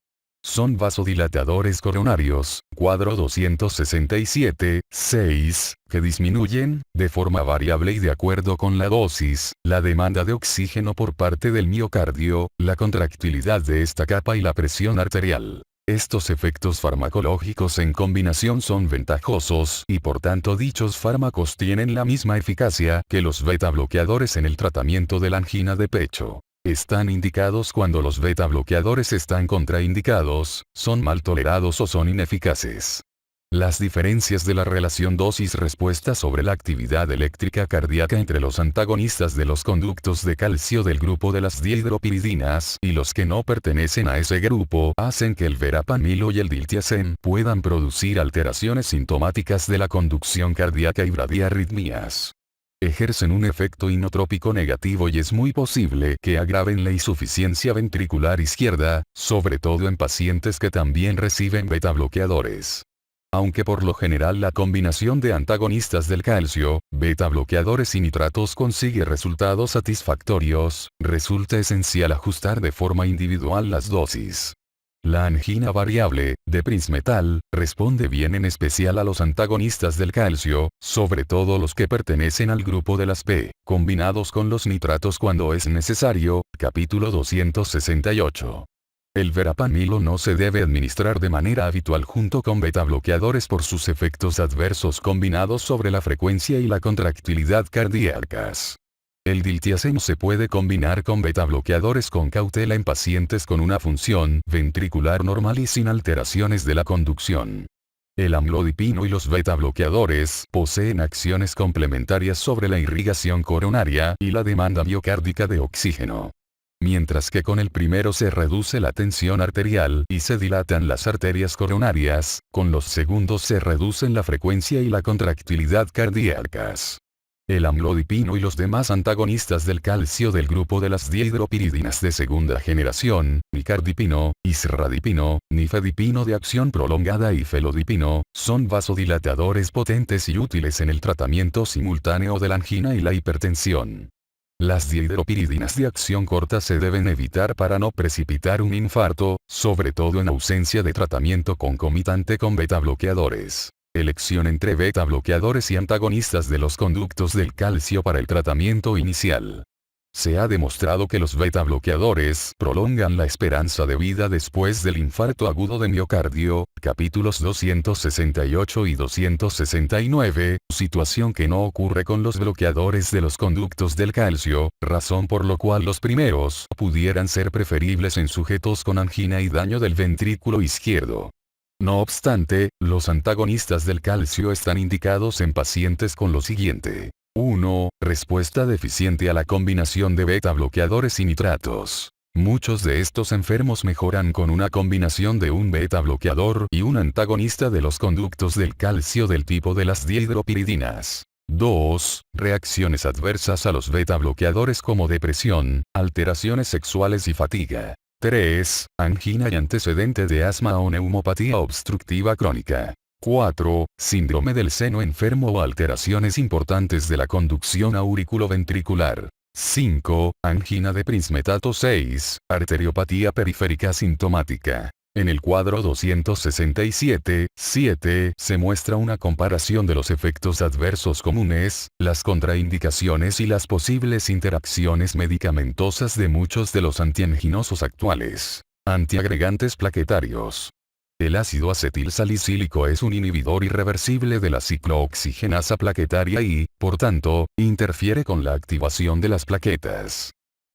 Son vasodilatadores coronarios, cuadro 267, 6, que disminuyen, de forma variable y de acuerdo con la dosis, la demanda de oxígeno por parte del miocardio, la contractilidad de esta capa y la presión arterial. Estos efectos farmacológicos en combinación son ventajosos y por tanto dichos fármacos tienen la misma eficacia que los beta bloqueadores en el tratamiento de la angina de pecho. Están indicados cuando los beta bloqueadores están contraindicados, son mal tolerados o son ineficaces. Las diferencias de la relación dosis-respuesta sobre la actividad eléctrica cardíaca entre los antagonistas de los conductos de calcio del grupo de las dihidropiridinas y los que no pertenecen a ese grupo hacen que el verapamilo y el diltiazem puedan producir alteraciones sintomáticas de la conducción cardíaca y bradiarritmias. Ejercen un efecto inotrópico negativo y es muy posible que agraven la insuficiencia ventricular izquierda, sobre todo en pacientes que también reciben beta bloqueadores. Aunque por lo general la combinación de antagonistas del calcio, beta bloqueadores y nitratos consigue resultados satisfactorios, resulta esencial ajustar de forma individual las dosis. La angina variable, de Prinzmetal, responde bien en especial a los antagonistas del calcio, sobre todo los que pertenecen al grupo de las P, combinados con los nitratos cuando es necesario, capítulo 268. El verapamilo no se debe administrar de manera habitual junto con beta bloqueadores por sus efectos adversos combinados sobre la frecuencia y la contractilidad cardíacas. El diltiazem se puede combinar con beta bloqueadores con cautela en pacientes con una función ventricular normal y sin alteraciones de la conducción. El amlodipino y los beta bloqueadores poseen acciones complementarias sobre la irrigación coronaria y la demanda miocárdica de oxígeno. Mientras que con el primero se reduce la tensión arterial y se dilatan las arterias coronarias, con los segundos se reducen la frecuencia y la contractilidad cardíacas. El amlodipino y los demás antagonistas del calcio del grupo de las dihidropiridinas de segunda generación, nicardipino, isradipino, nifedipino de acción prolongada y felodipino, son vasodilatadores potentes y útiles en el tratamiento simultáneo de la angina y la hipertensión. Las dihidropiridinas de acción corta se deben evitar para no precipitar un infarto, sobre todo en ausencia de tratamiento concomitante con beta-bloqueadores. Elección entre beta-bloqueadores y antagonistas de los conductos del calcio para el tratamiento inicial. Se ha demostrado que los beta-bloqueadores prolongan la esperanza de vida después del infarto agudo de miocardio, capítulos 268 y 269, situación que no ocurre con los bloqueadores de los conductos del calcio, razón por lo cual los primeros pudieran ser preferibles en sujetos con angina y daño del ventrículo izquierdo. No obstante, los antagonistas del calcio están indicados en pacientes con lo siguiente. 1. Respuesta deficiente a la combinación de beta-bloqueadores y nitratos. Muchos de estos enfermos mejoran con una combinación de un beta-bloqueador y un antagonista de los conductos del calcio del tipo de las dihidropiridinas. 2. Reacciones adversas a los beta-bloqueadores como depresión, alteraciones sexuales y fatiga. 3. Angina y antecedente de asma o neumopatía obstructiva crónica. 4. Síndrome del seno enfermo o alteraciones importantes de la conducción auriculoventricular. 5. Angina de Prinzmetato. 6. Arteriopatía periférica sintomática. En el cuadro 267, 7, se muestra una comparación de los efectos adversos comunes, las contraindicaciones y las posibles interacciones medicamentosas de muchos de los antianginosos actuales. Antiagregantes plaquetarios. El ácido acetil salicílico es un inhibidor irreversible de la ciclooxigenasa plaquetaria y, por tanto, interfiere con la activación de las plaquetas.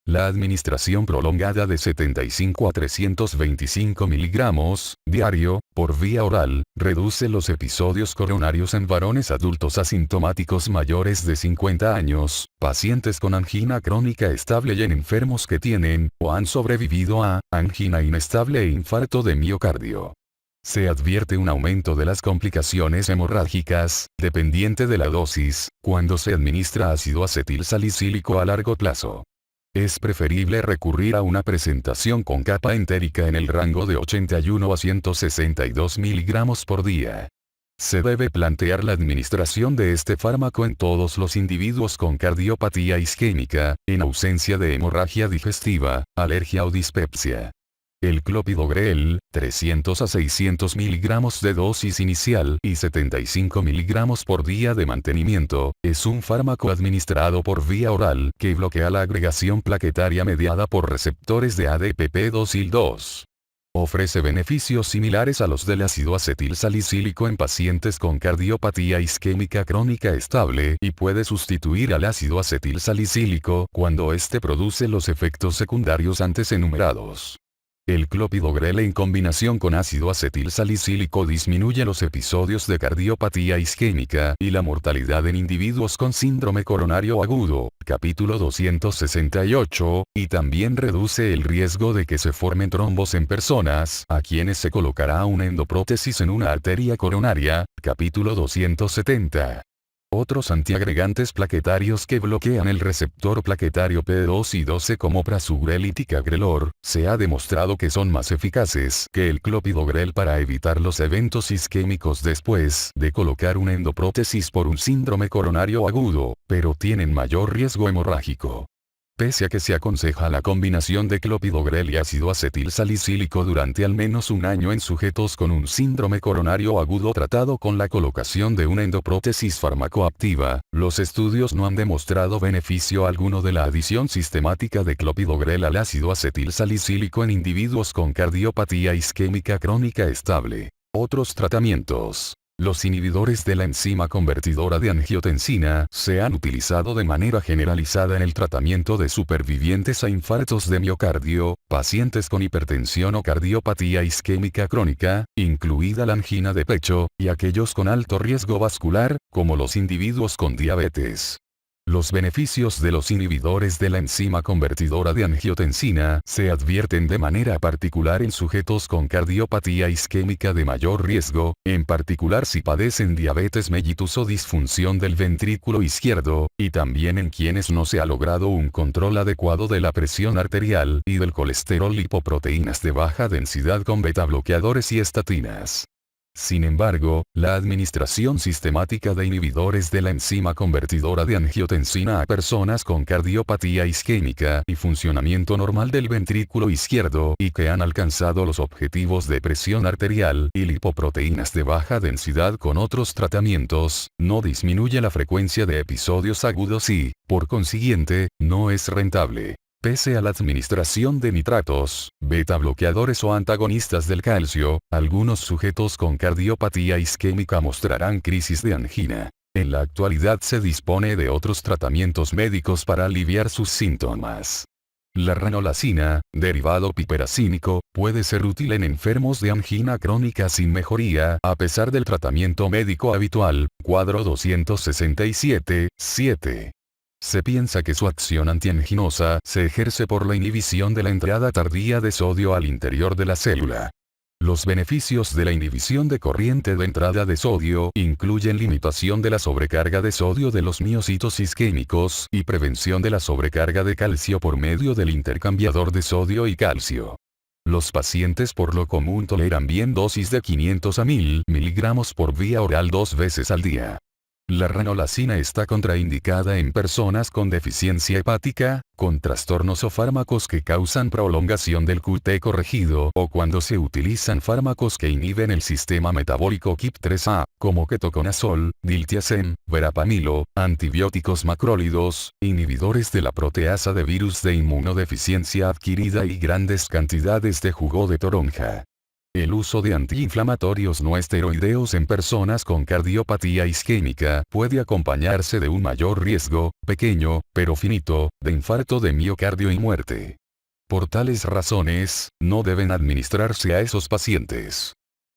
La administración prolongada de 75 a 325 miligramos, diario, por vía oral, reduce los episodios coronarios en varones adultos asintomáticos mayores de 50 años, pacientes con angina crónica estable y en enfermos que tienen, o han sobrevivido a, angina inestable e infarto de miocardio. Se advierte un aumento de las complicaciones hemorrágicas, dependiente de la dosis, cuando se administra ácido acetil salicílico a largo plazo. Es preferible recurrir a una presentación con capa entérica en el rango de 81 a 162 miligramos por día. Se debe plantear la administración de este fármaco en todos los individuos con cardiopatía isquémica, en ausencia de hemorragia digestiva, alergia o dispepsia. El clopidogrel, 300 a 600 miligramos de dosis inicial y 75 miligramos por día de mantenimiento, es un fármaco administrado por vía oral que bloquea la agregación plaquetaria mediada por receptores de ADPP2-IL2. Ofrece beneficios similares a los del ácido acetil salicílico en pacientes con cardiopatía isquémica crónica estable y puede sustituir al ácido acetil salicílico cuando éste produce los efectos secundarios antes enumerados. El clopidogrel en combinación con ácido acetil salicílico disminuye los episodios de cardiopatía isquémica y la mortalidad en individuos con síndrome coronario agudo, capítulo 268, y también reduce el riesgo de que se formen trombos en personas a quienes se colocará una endoprótesis en una arteria coronaria, capítulo 270. Otros antiagregantes plaquetarios que bloquean el receptor plaquetario P2 y 12 como prasugrel y ticagrelor, se ha demostrado que son más eficaces que el clopidogrel para evitar los eventos isquémicos después de colocar una endoprótesis por un síndrome coronario agudo, pero tienen mayor riesgo hemorrágico. Pese a que se aconseja la combinación de clopidogrel y ácido acetil salicílico durante al menos un año en sujetos con un síndrome coronario agudo tratado con la colocación de una endoprótesis farmacoactiva, los estudios no han demostrado beneficio alguno de la adición sistemática de clopidogrel al ácido acetil salicílico en individuos con cardiopatía isquémica crónica estable. Otros tratamientos. Los inhibidores de la enzima convertidora de angiotensina se han utilizado de manera generalizada en el tratamiento de supervivientes a infartos de miocardio, pacientes con hipertensión o cardiopatía isquémica crónica, incluida la angina de pecho, y aquellos con alto riesgo vascular, como los individuos con diabetes. Los beneficios de los inhibidores de la enzima convertidora de angiotensina se advierten de manera particular en sujetos con cardiopatía isquémica de mayor riesgo, en particular si padecen diabetes mellitus o disfunción del ventrículo izquierdo, y también en quienes no se ha logrado un control adecuado de la presión arterial y del colesterol, lipoproteínas de baja densidad con betabloqueadores y estatinas. Sin embargo, la administración sistemática de inhibidores de la enzima convertidora de angiotensina a personas con cardiopatía isquémica y funcionamiento normal del ventrículo izquierdo y que han alcanzado los objetivos de presión arterial y lipoproteínas de baja densidad con otros tratamientos, no disminuye la frecuencia de episodios agudos y, por consiguiente, no es rentable. Pese a la administración de nitratos, beta-bloqueadores o antagonistas del calcio, algunos sujetos con cardiopatía isquémica mostrarán crisis de angina. En la actualidad se dispone de otros tratamientos médicos para aliviar sus síntomas. La ranolazina, derivado piperacínico, puede ser útil en enfermos de angina crónica sin mejoría a pesar del tratamiento médico habitual, cuadro 267-7. Se piensa que su acción antianginosa se ejerce por la inhibición de la entrada tardía de sodio al interior de la célula. Los beneficios de la inhibición de corriente de entrada de sodio incluyen limitación de la sobrecarga de sodio de los miocitos isquémicos y prevención de la sobrecarga de calcio por medio del intercambiador de sodio y calcio. Los pacientes por lo común toleran bien dosis de 500 a 1000 miligramos por vía oral 2 veces al día. La ranolazina está contraindicada en personas con deficiencia hepática, con trastornos o fármacos que causan prolongación del QT corregido o cuando se utilizan fármacos que inhiben el sistema metabólico KIP3A, como ketoconazol, diltiazem, verapamilo, antibióticos macrólidos, inhibidores de la proteasa de virus de inmunodeficiencia adquirida y grandes cantidades de jugo de toronja. El uso de antiinflamatorios no esteroideos en personas con cardiopatía isquémica puede acompañarse de un mayor riesgo, pequeño, pero finito, de infarto de miocardio y muerte. Por tales razones, no deben administrarse a esos pacientes.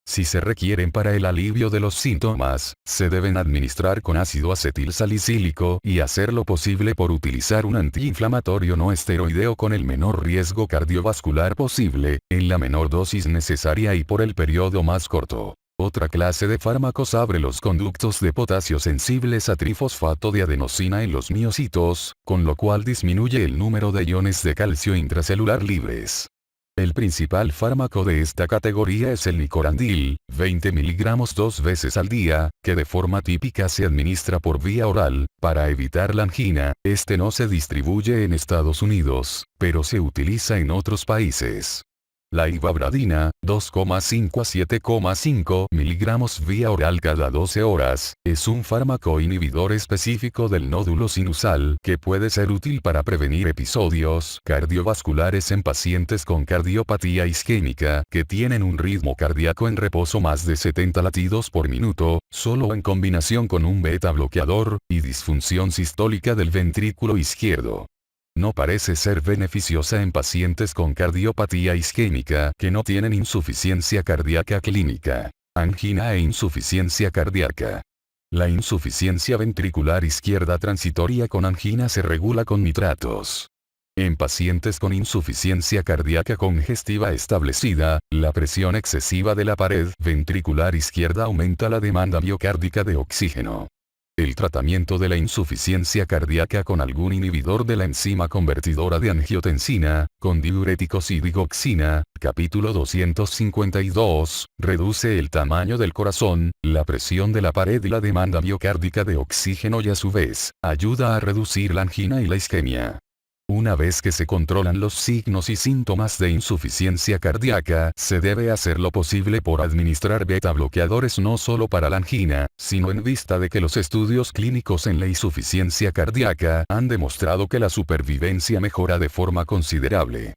Si se requieren para el alivio de los síntomas, se deben administrar con ácido acetilsalicílico y hacer lo posible por utilizar un antiinflamatorio no esteroideo con el menor riesgo cardiovascular posible, en la menor dosis necesaria y por el periodo más corto. Otra clase de fármacos abre los conductos de potasio sensibles a trifosfato de adenosina en los miocitos, con lo cual disminuye el número de iones de calcio intracelular libres. El principal fármaco de esta categoría es el nicorandil, 20 miligramos 2 veces al día, que de forma típica se administra por vía oral, para evitar la angina. Este no se distribuye en Estados Unidos, pero se utiliza en otros países. La ivabradina, 2,5 a 7,5 miligramos vía oral cada 12 horas, es un fármaco inhibidor específico del nódulo sinusal que puede ser útil para prevenir episodios cardiovasculares en pacientes con cardiopatía isquémica que tienen un ritmo cardíaco en reposo más de 70 latidos por minuto, solo en combinación con un beta bloqueador, y disfunción sistólica del ventrículo izquierdo. No parece ser beneficiosa en pacientes con cardiopatía isquémica que no tienen insuficiencia cardíaca clínica, angina e insuficiencia cardíaca. La insuficiencia ventricular izquierda transitoria con angina se regula con nitratos. En pacientes con insuficiencia cardíaca congestiva establecida, la presión excesiva de la pared ventricular izquierda aumenta la demanda miocárdica de oxígeno. El tratamiento de la insuficiencia cardíaca con algún inhibidor de la enzima convertidora de angiotensina, con diuréticos y digoxina, capítulo 252, reduce el tamaño del corazón, la presión de la pared y la demanda miocárdica de oxígeno y a su vez, ayuda a reducir la angina y la isquemia. Una vez que se controlan los signos y síntomas de insuficiencia cardíaca, se debe hacer lo posible por administrar beta bloqueadores no solo para la angina, sino en vista de que los estudios clínicos en la insuficiencia cardíaca han demostrado que la supervivencia mejora de forma considerable.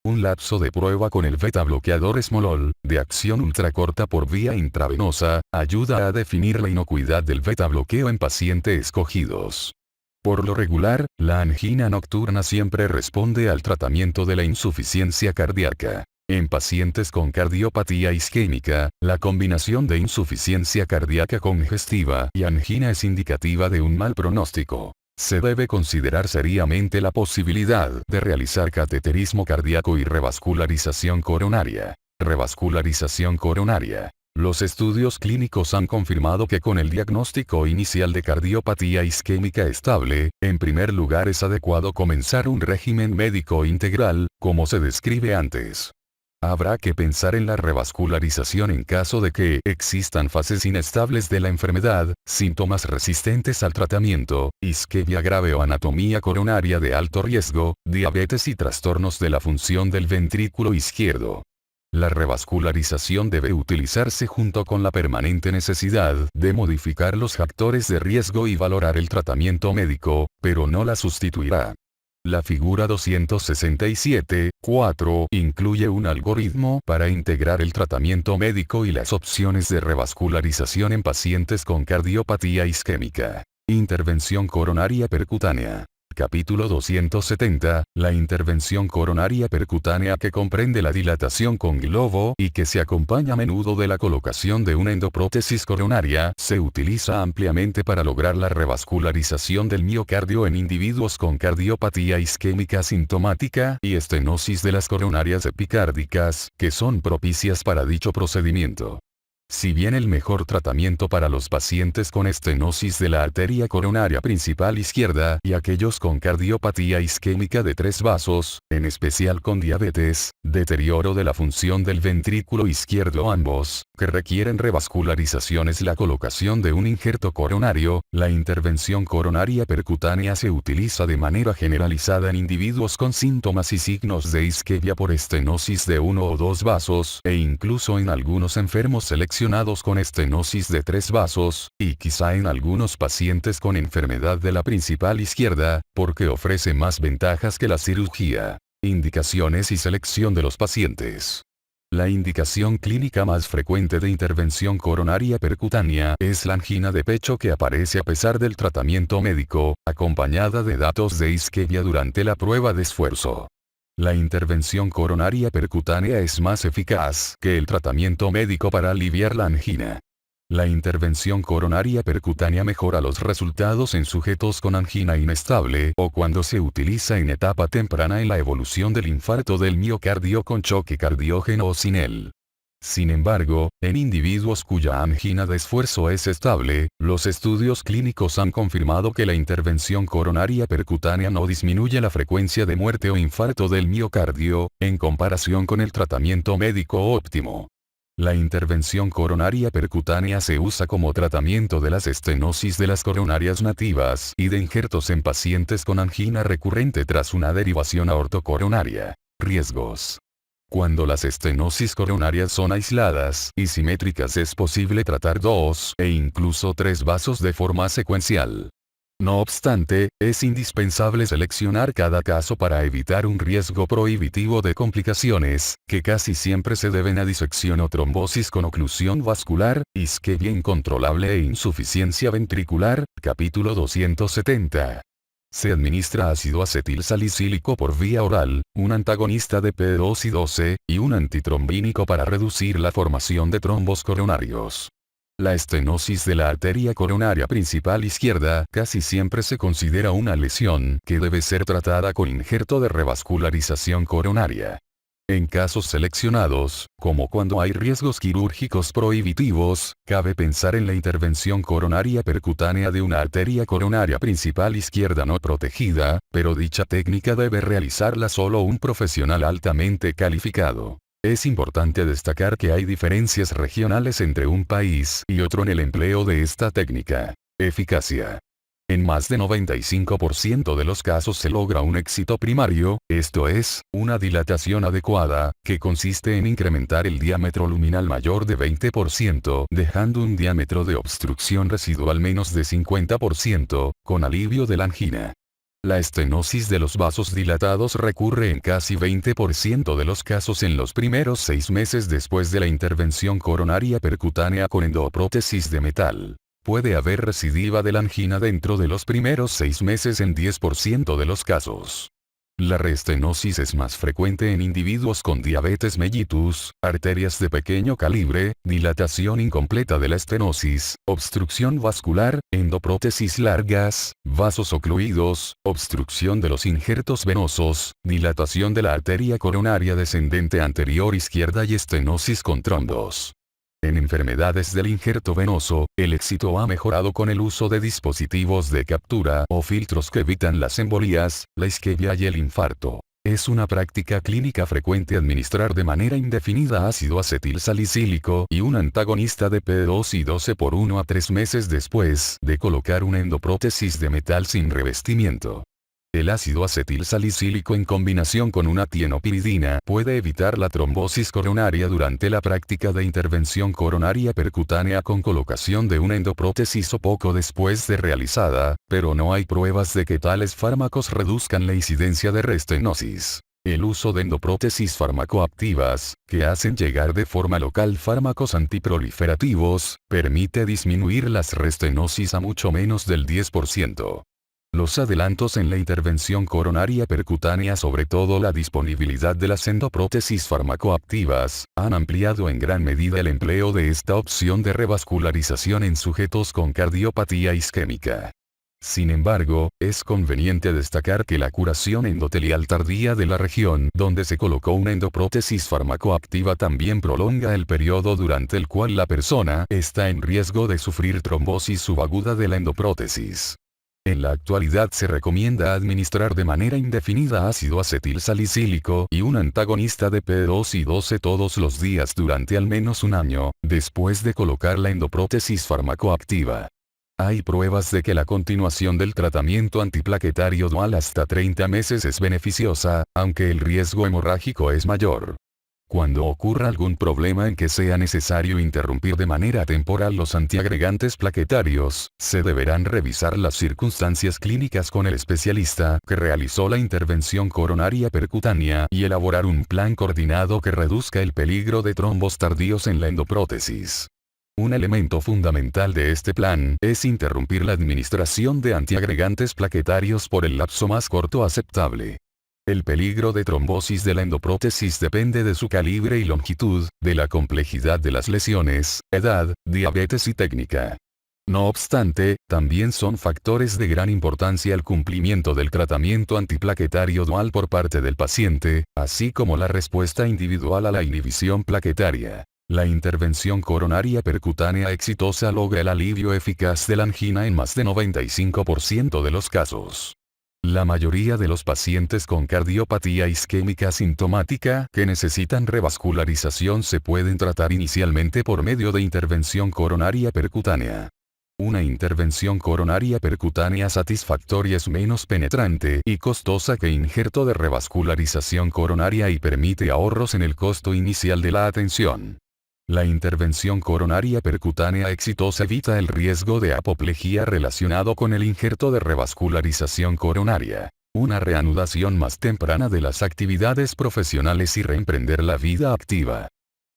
Un lapso de prueba con el beta bloqueador Esmolol, de acción ultracorta por vía intravenosa, ayuda a definir la inocuidad del beta bloqueo en pacientes escogidos. Por lo regular, la angina nocturna siempre responde al tratamiento de la insuficiencia cardíaca. En pacientes con cardiopatía isquémica, la combinación de insuficiencia cardíaca congestiva y angina es indicativa de un mal pronóstico. Se debe considerar seriamente la posibilidad de realizar cateterismo cardíaco y revascularización coronaria. Revascularización coronaria. Los estudios clínicos han confirmado que con el diagnóstico inicial de cardiopatía isquémica estable, en primer lugar es adecuado comenzar un régimen médico integral, como se describe antes. Habrá que pensar en la revascularización en caso de que existan fases inestables de la enfermedad, síntomas resistentes al tratamiento, isquemia grave o anatomía coronaria de alto riesgo, diabetes y trastornos de la función del ventrículo izquierdo. La revascularización debe utilizarse junto con la permanente necesidad de modificar los factores de riesgo y valorar el tratamiento médico, pero no la sustituirá. La figura 267.4 incluye un algoritmo para integrar el tratamiento médico y las opciones de revascularización en pacientes con cardiopatía isquémica. Intervención coronaria percutánea. Capítulo 270, la intervención coronaria percutánea que comprende la dilatación con globo y que se acompaña a menudo de la colocación de una endoprótesis coronaria, se utiliza ampliamente para lograr la revascularización del miocardio en individuos con cardiopatía isquémica sintomática y estenosis de las coronarias epicárdicas, que son propicias para dicho procedimiento. Si bien el mejor tratamiento para los pacientes con estenosis de la arteria coronaria principal izquierda y aquellos con cardiopatía isquémica de 3 vasos, en especial con diabetes, deterioro de la función del ventrículo izquierdo ambos, que requieren revascularización es la colocación de un injerto coronario, la intervención coronaria percutánea se utiliza de manera generalizada en individuos con síntomas y signos de isquemia por estenosis de 1 o 2 vasos, e incluso en algunos enfermos seleccionados con estenosis de 3 vasos, y quizá en algunos pacientes con enfermedad de la principal izquierda, porque ofrece más ventajas que la cirugía. Indicaciones y selección de los pacientes. La indicación clínica más frecuente de intervención coronaria percutánea es la angina de pecho que aparece a pesar del tratamiento médico, acompañada de datos de isquemia durante la prueba de esfuerzo. La intervención coronaria percutánea es más eficaz que el tratamiento médico para aliviar la angina. La intervención coronaria percutánea mejora los resultados en sujetos con angina inestable o cuando se utiliza en etapa temprana en la evolución del infarto del miocardio con choque cardiógeno o sin él. Sin embargo, en individuos cuya angina de esfuerzo es estable, los estudios clínicos han confirmado que la intervención coronaria percutánea no disminuye la frecuencia de muerte o infarto del miocardio, en comparación con el tratamiento médico óptimo. La intervención coronaria percutánea se usa como tratamiento de las estenosis de las coronarias nativas y de injertos en pacientes con angina recurrente tras una derivación aortocoronaria. Riesgos. Cuando las estenosis coronarias son aisladas y simétricas es posible tratar 2 e incluso 3 vasos de forma secuencial. No obstante, es indispensable seleccionar cada caso para evitar un riesgo prohibitivo de complicaciones, que casi siempre se deben a disección o trombosis con oclusión vascular, isquemia incontrolable e insuficiencia ventricular. Capítulo 270. Se administra ácido acetil salicílico por vía oral, un antagonista de P2Y12, y un antitrombínico para reducir la formación de trombos coronarios. La estenosis de la arteria coronaria principal izquierda casi siempre se considera una lesión que debe ser tratada con injerto de revascularización coronaria. En casos seleccionados, como cuando hay riesgos quirúrgicos prohibitivos, cabe pensar en la intervención coronaria percutánea de una arteria coronaria principal izquierda no protegida, pero dicha técnica debe realizarla solo un profesional altamente calificado. Es importante destacar que hay diferencias regionales entre un país y otro en el empleo de esta técnica. Eficacia. En más de 95% de los casos se logra un éxito primario, esto es, una dilatación adecuada, que consiste en incrementar el diámetro luminal mayor de 20%, dejando un diámetro de obstrucción residual menos de 50%, con alivio de la angina. La estenosis de los vasos dilatados recurre en casi 20% de los casos en los primeros 6 meses después de la intervención coronaria percutánea con endoprótesis de metal. Puede haber recidiva de la angina dentro de los primeros 6 meses en 10% de los casos. La reestenosis es más frecuente en individuos con diabetes mellitus, arterias de pequeño calibre, dilatación incompleta de la estenosis, obstrucción vascular, endoprótesis largas, vasos ocluidos, obstrucción de los injertos venosos, dilatación de la arteria coronaria descendente anterior izquierda y estenosis con trombos. En enfermedades del injerto venoso, el éxito ha mejorado con el uso de dispositivos de captura o filtros que evitan las embolías, la isquemia y el infarto. Es una práctica clínica frecuente administrar de manera indefinida ácido acetil salicílico y un antagonista de P2 y 12 por 1 a 3 meses después de colocar una endoprótesis de metal sin revestimiento. El ácido acetil salicílico en combinación con una tienopiridina puede evitar la trombosis coronaria durante la práctica de intervención coronaria percutánea con colocación de una endoprótesis o poco después de realizada, pero no hay pruebas de que tales fármacos reduzcan la incidencia de reestenosis. El uso de endoprótesis farmacoactivas, que hacen llegar de forma local fármacos antiproliferativos, permite disminuir las reestenosis a mucho menos del 10%. Los adelantos en la intervención coronaria percutánea, sobre todo la disponibilidad de las endoprótesis farmacoactivas, han ampliado en gran medida el empleo de esta opción de revascularización en sujetos con cardiopatía isquémica. Sin embargo, es conveniente destacar que la curación endotelial tardía de la región donde se colocó una endoprótesis farmacoactiva también prolonga el periodo durante el cual la persona está en riesgo de sufrir trombosis subaguda de la endoprótesis. En la actualidad se recomienda administrar de manera indefinida ácido acetil salicílico y un antagonista de P2 y 12 todos los días durante al menos un año, después de colocar la endoprótesis farmacoactiva. Hay pruebas de que la continuación del tratamiento antiplaquetario dual hasta 30 meses es beneficiosa, aunque el riesgo hemorrágico es mayor. Cuando ocurra algún problema en que sea necesario interrumpir de manera temporal los antiagregantes plaquetarios, se deberán revisar las circunstancias clínicas con el especialista que realizó la intervención coronaria percutánea y elaborar un plan coordinado que reduzca el peligro de trombos tardíos en la endoprótesis. Un elemento fundamental de este plan es interrumpir la administración de antiagregantes plaquetarios por el lapso más corto aceptable. El peligro de trombosis de la endoprótesis depende de su calibre y longitud, de la complejidad de las lesiones, edad, diabetes y técnica. No obstante, también son factores de gran importancia el cumplimiento del tratamiento antiplaquetario dual por parte del paciente, así como la respuesta individual a la inhibición plaquetaria. La intervención coronaria percutánea exitosa logra el alivio eficaz de la angina en más de 95% de los casos. La mayoría de los pacientes con cardiopatía isquémica sintomática que necesitan revascularización se pueden tratar inicialmente por medio de intervención coronaria percutánea. Una intervención coronaria percutánea satisfactoria es menos penetrante y costosa que injerto de revascularización coronaria y permite ahorros en el costo inicial de la atención. La intervención coronaria percutánea exitosa evita el riesgo de apoplejía relacionado con el injerto de revascularización coronaria, una reanudación más temprana de las actividades profesionales y reemprender la vida activa.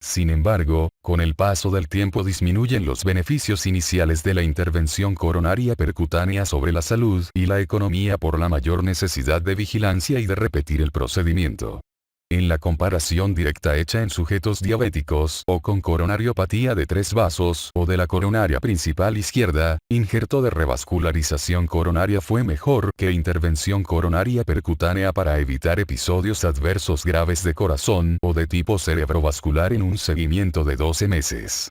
Sin embargo, con el paso del tiempo disminuyen los beneficios iniciales de la intervención coronaria percutánea sobre la salud y la economía por la mayor necesidad de vigilancia y de repetir el procedimiento. En la comparación directa hecha en sujetos diabéticos o con coronariopatía de 3 vasos o de la coronaria principal izquierda, injerto de revascularización coronaria fue mejor que intervención coronaria percutánea para evitar episodios adversos graves de corazón o de tipo cerebrovascular en un seguimiento de 12 meses.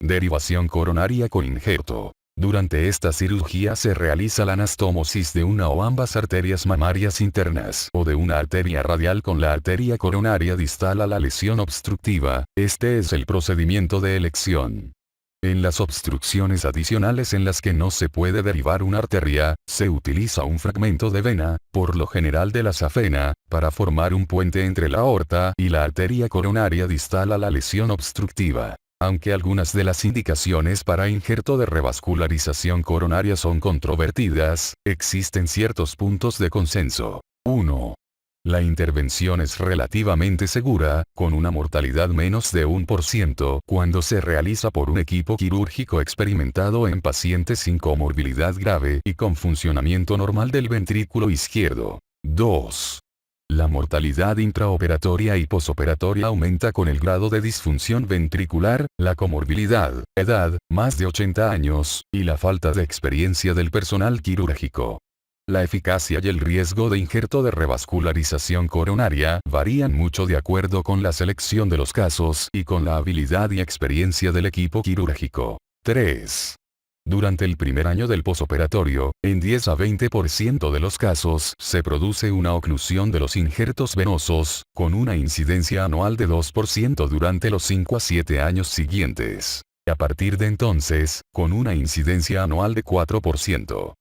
Derivación coronaria con injerto. Durante esta cirugía se realiza la anastomosis de una o ambas arterias mamarias internas o de una arteria radial con la arteria coronaria distal a la lesión obstructiva. Este es el procedimiento de elección. En las obstrucciones adicionales en las que no se puede derivar una arteria, se utiliza un fragmento de vena, por lo general de la safena, para formar un puente entre la aorta y la arteria coronaria distal a la lesión obstructiva. Aunque algunas de las indicaciones para injerto de revascularización coronaria son controvertidas, existen ciertos puntos de consenso. 1. La intervención es relativamente segura, con una mortalidad menos de 1% cuando se realiza por un equipo quirúrgico experimentado en pacientes sin comorbilidad grave y con funcionamiento normal del ventrículo izquierdo. 2. La mortalidad intraoperatoria y posoperatoria aumenta con el grado de disfunción ventricular, la comorbilidad, edad, más de 80 años, y la falta de experiencia del personal quirúrgico. La eficacia y el riesgo de injerto de revascularización coronaria varían mucho de acuerdo con la selección de los casos y con la habilidad y experiencia del equipo quirúrgico. 3. Durante el primer año del posoperatorio, en 10 a 20% de los casos se produce una oclusión de los injertos venosos, con una incidencia anual de 2% durante los 5 a 7 años siguientes. A partir de entonces, con una incidencia anual de 4%.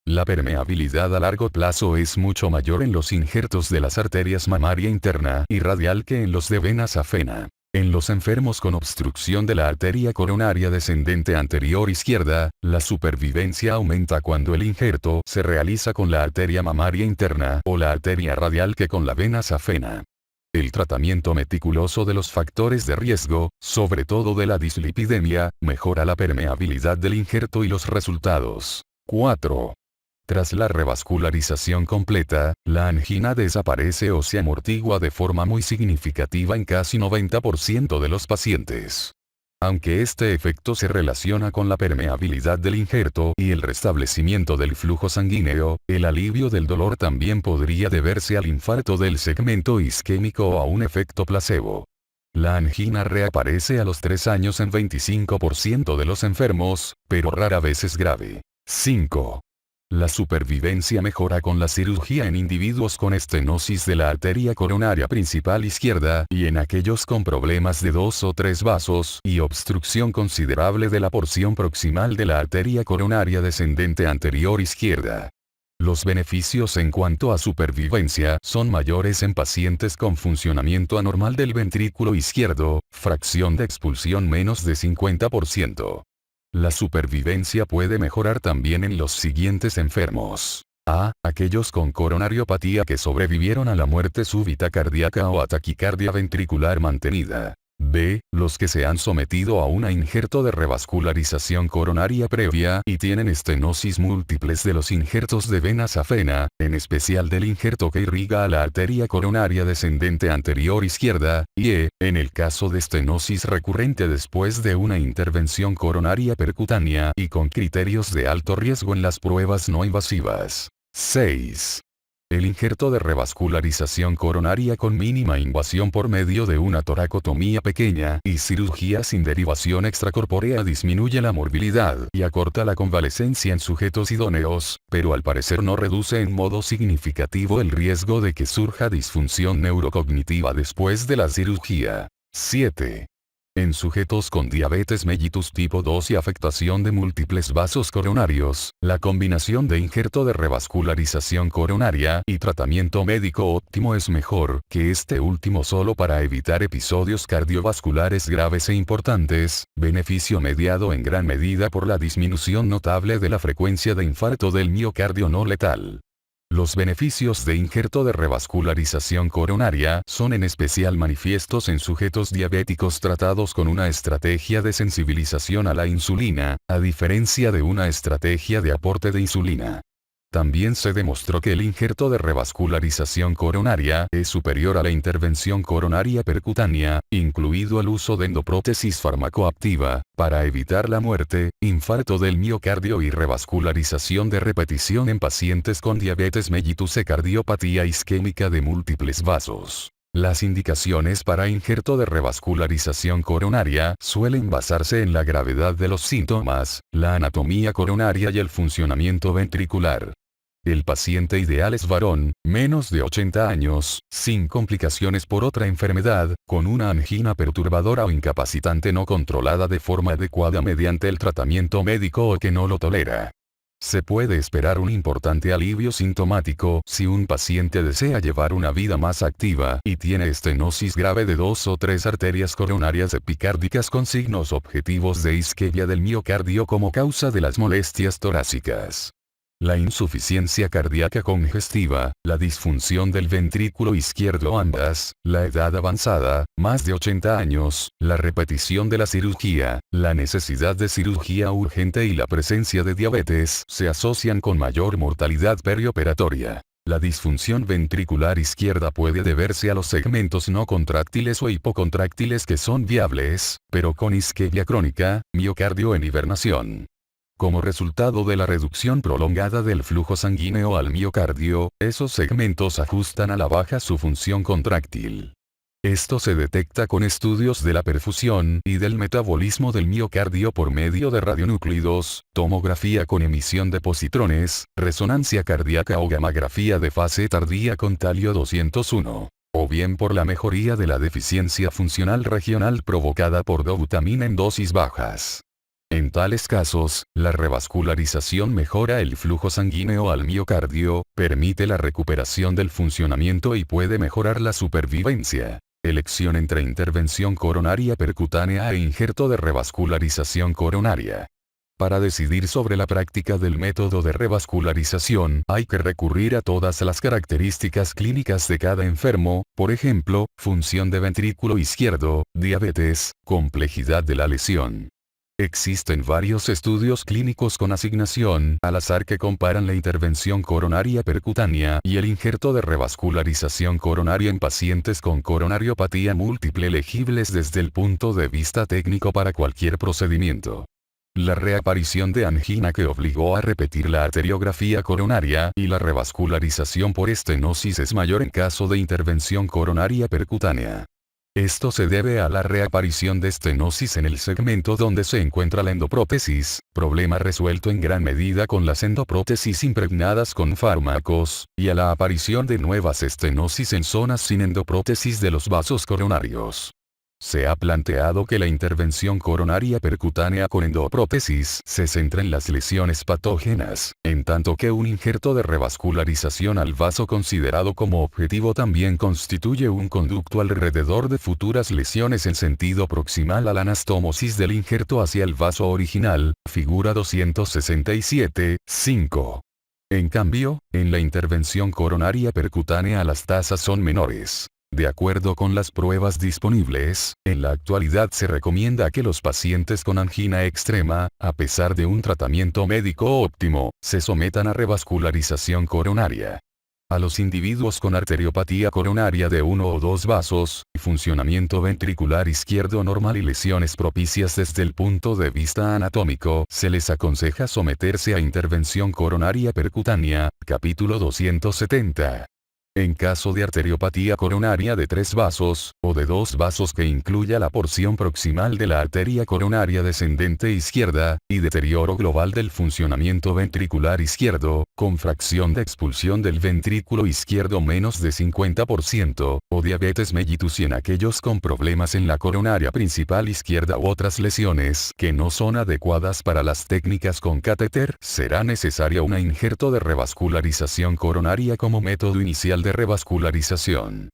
La permeabilidad a largo plazo es mucho mayor en los injertos de las arterias mamaria interna y radial que en los de vena safena. En los enfermos con obstrucción de la arteria coronaria descendente anterior izquierda, la supervivencia aumenta cuando el injerto se realiza con la arteria mamaria interna o la arteria radial que con la vena safena. El tratamiento meticuloso de los factores de riesgo, sobre todo de la dislipidemia, mejora la permeabilidad del injerto y los resultados. 4. Tras la revascularización completa, la angina desaparece o se amortigua de forma muy significativa en casi 90% de los pacientes. Aunque este efecto se relaciona con la permeabilidad del injerto y el restablecimiento del flujo sanguíneo, el alivio del dolor también podría deberse al infarto del segmento isquémico o a un efecto placebo. La angina reaparece a los 3 años en 25% de los enfermos, pero rara vez es grave. 5. La supervivencia mejora con la cirugía en individuos con estenosis de la arteria coronaria principal izquierda y en aquellos con problemas de 2 o 3 vasos y obstrucción considerable de la porción proximal de la arteria coronaria descendente anterior izquierda. Los beneficios en cuanto a supervivencia son mayores en pacientes con funcionamiento anormal del ventrículo izquierdo, fracción de expulsión menos de 50%. La supervivencia puede mejorar también en los siguientes enfermos. A. Aquellos con coronariopatía que sobrevivieron a la muerte súbita cardíaca o a taquicardia ventricular mantenida. B. Los que se han sometido a un injerto de revascularización coronaria previa y tienen estenosis múltiples de los injertos de vena safena, en especial del injerto que irriga a la arteria coronaria descendente anterior izquierda, y E. En el caso de estenosis recurrente después de una intervención coronaria percutánea y con criterios de alto riesgo en las pruebas no invasivas. 6. El injerto de revascularización coronaria con mínima invasión por medio de una toracotomía pequeña y cirugía sin derivación extracorpórea disminuye la morbilidad y acorta la convalecencia en sujetos idóneos, pero al parecer no reduce en modo significativo el riesgo de que surja disfunción neurocognitiva después de la cirugía. 7. En sujetos con diabetes mellitus tipo 2 y afectación de múltiples vasos coronarios, la combinación de injerto de revascularización coronaria y tratamiento médico óptimo es mejor que este último solo para evitar episodios cardiovasculares graves e importantes, beneficio mediado en gran medida por la disminución notable de la frecuencia de infarto del miocardio no letal. Los beneficios de injerto de revascularización coronaria son en especial manifiestos en sujetos diabéticos tratados con una estrategia de sensibilización a la insulina, a diferencia de una estrategia de aporte de insulina. También se demostró que el injerto de revascularización coronaria es superior a la intervención coronaria percutánea, incluido el uso de endoprótesis farmacoactiva, para evitar la muerte, infarto del miocardio y revascularización de repetición en pacientes con diabetes mellitus e cardiopatía isquémica de múltiples vasos. Las indicaciones para injerto de revascularización coronaria suelen basarse en la gravedad de los síntomas, la anatomía coronaria y el funcionamiento ventricular. El paciente ideal es varón, menos de 80 años, sin complicaciones por otra enfermedad, con una angina perturbadora o incapacitante no controlada de forma adecuada mediante el tratamiento médico o que no lo tolera. Se puede esperar un importante alivio sintomático si un paciente desea llevar una vida más activa y tiene estenosis grave de 2 o 3 arterias coronarias epicárdicas con signos objetivos de isquemia del miocardio como causa de las molestias torácicas. La insuficiencia cardíaca congestiva, la disfunción del ventrículo izquierdo ambas, la edad avanzada, más de 80 años, la repetición de la cirugía, la necesidad de cirugía urgente y la presencia de diabetes se asocian con mayor mortalidad perioperatoria. La disfunción ventricular izquierda puede deberse a los segmentos no contráctiles o hipocontráctiles que son viables, pero con isquemia crónica, miocardio en hibernación. Como resultado de la reducción prolongada del flujo sanguíneo al miocardio, esos segmentos ajustan a la baja su función contráctil. Esto se detecta con estudios de la perfusión y del metabolismo del miocardio por medio de radionúclidos, tomografía con emisión de positrones, resonancia cardíaca o gammagrafía de fase tardía con talio 201. O bien por la mejoría de la deficiencia funcional regional provocada por dobutamina en dosis bajas. En tales casos, la revascularización mejora el flujo sanguíneo al miocardio, permite la recuperación del funcionamiento y puede mejorar la supervivencia. Elección entre intervención coronaria percutánea e injerto de revascularización coronaria. Para decidir sobre la práctica del método de revascularización, hay que recurrir a todas las características clínicas de cada enfermo, por ejemplo, función de ventrículo izquierdo, diabetes, complejidad de la lesión. Existen varios estudios clínicos con asignación al azar que comparan la intervención coronaria percutánea y el injerto de revascularización coronaria en pacientes con coronariopatía múltiple elegibles desde el punto de vista técnico para cualquier procedimiento. La reaparición de angina que obligó a repetir la arteriografía coronaria y la revascularización por estenosis es mayor en caso de intervención coronaria percutánea. Esto se debe a la reaparición de estenosis en el segmento donde se encuentra la endoprótesis, problema resuelto en gran medida con las endoprótesis impregnadas con fármacos, y a la aparición de nuevas estenosis en zonas sin endoprótesis de los vasos coronarios. Se ha planteado que la intervención coronaria percutánea con endoprótesis se centra en las lesiones patógenas, en tanto que un injerto de revascularización al vaso considerado como objetivo también constituye un conducto alrededor de futuras lesiones en sentido proximal a la anastomosis del injerto hacia el vaso original, figura 267, 5. En cambio, en la intervención coronaria percutánea las tasas son menores. De acuerdo con las pruebas disponibles, en la actualidad se recomienda que los pacientes con angina extrema, a pesar de un tratamiento médico óptimo, se sometan a revascularización coronaria. A los individuos con arteriopatía coronaria de uno o dos vasos, funcionamiento ventricular izquierdo normal y lesiones propicias desde el punto de vista anatómico, se les aconseja someterse a intervención coronaria percutánea, capítulo 270. En caso de arteriopatía coronaria de 3 vasos, o de 2 vasos que incluya la porción proximal de la arteria coronaria descendente izquierda, y deterioro global del funcionamiento ventricular izquierdo, con fracción de expulsión del ventrículo izquierdo menos de 50%, o diabetes mellitus y en aquellos con problemas en la coronaria principal izquierda u otras lesiones que no son adecuadas para las técnicas con catéter, será necesaria un injerto de revascularización coronaria como método inicial de revascularización.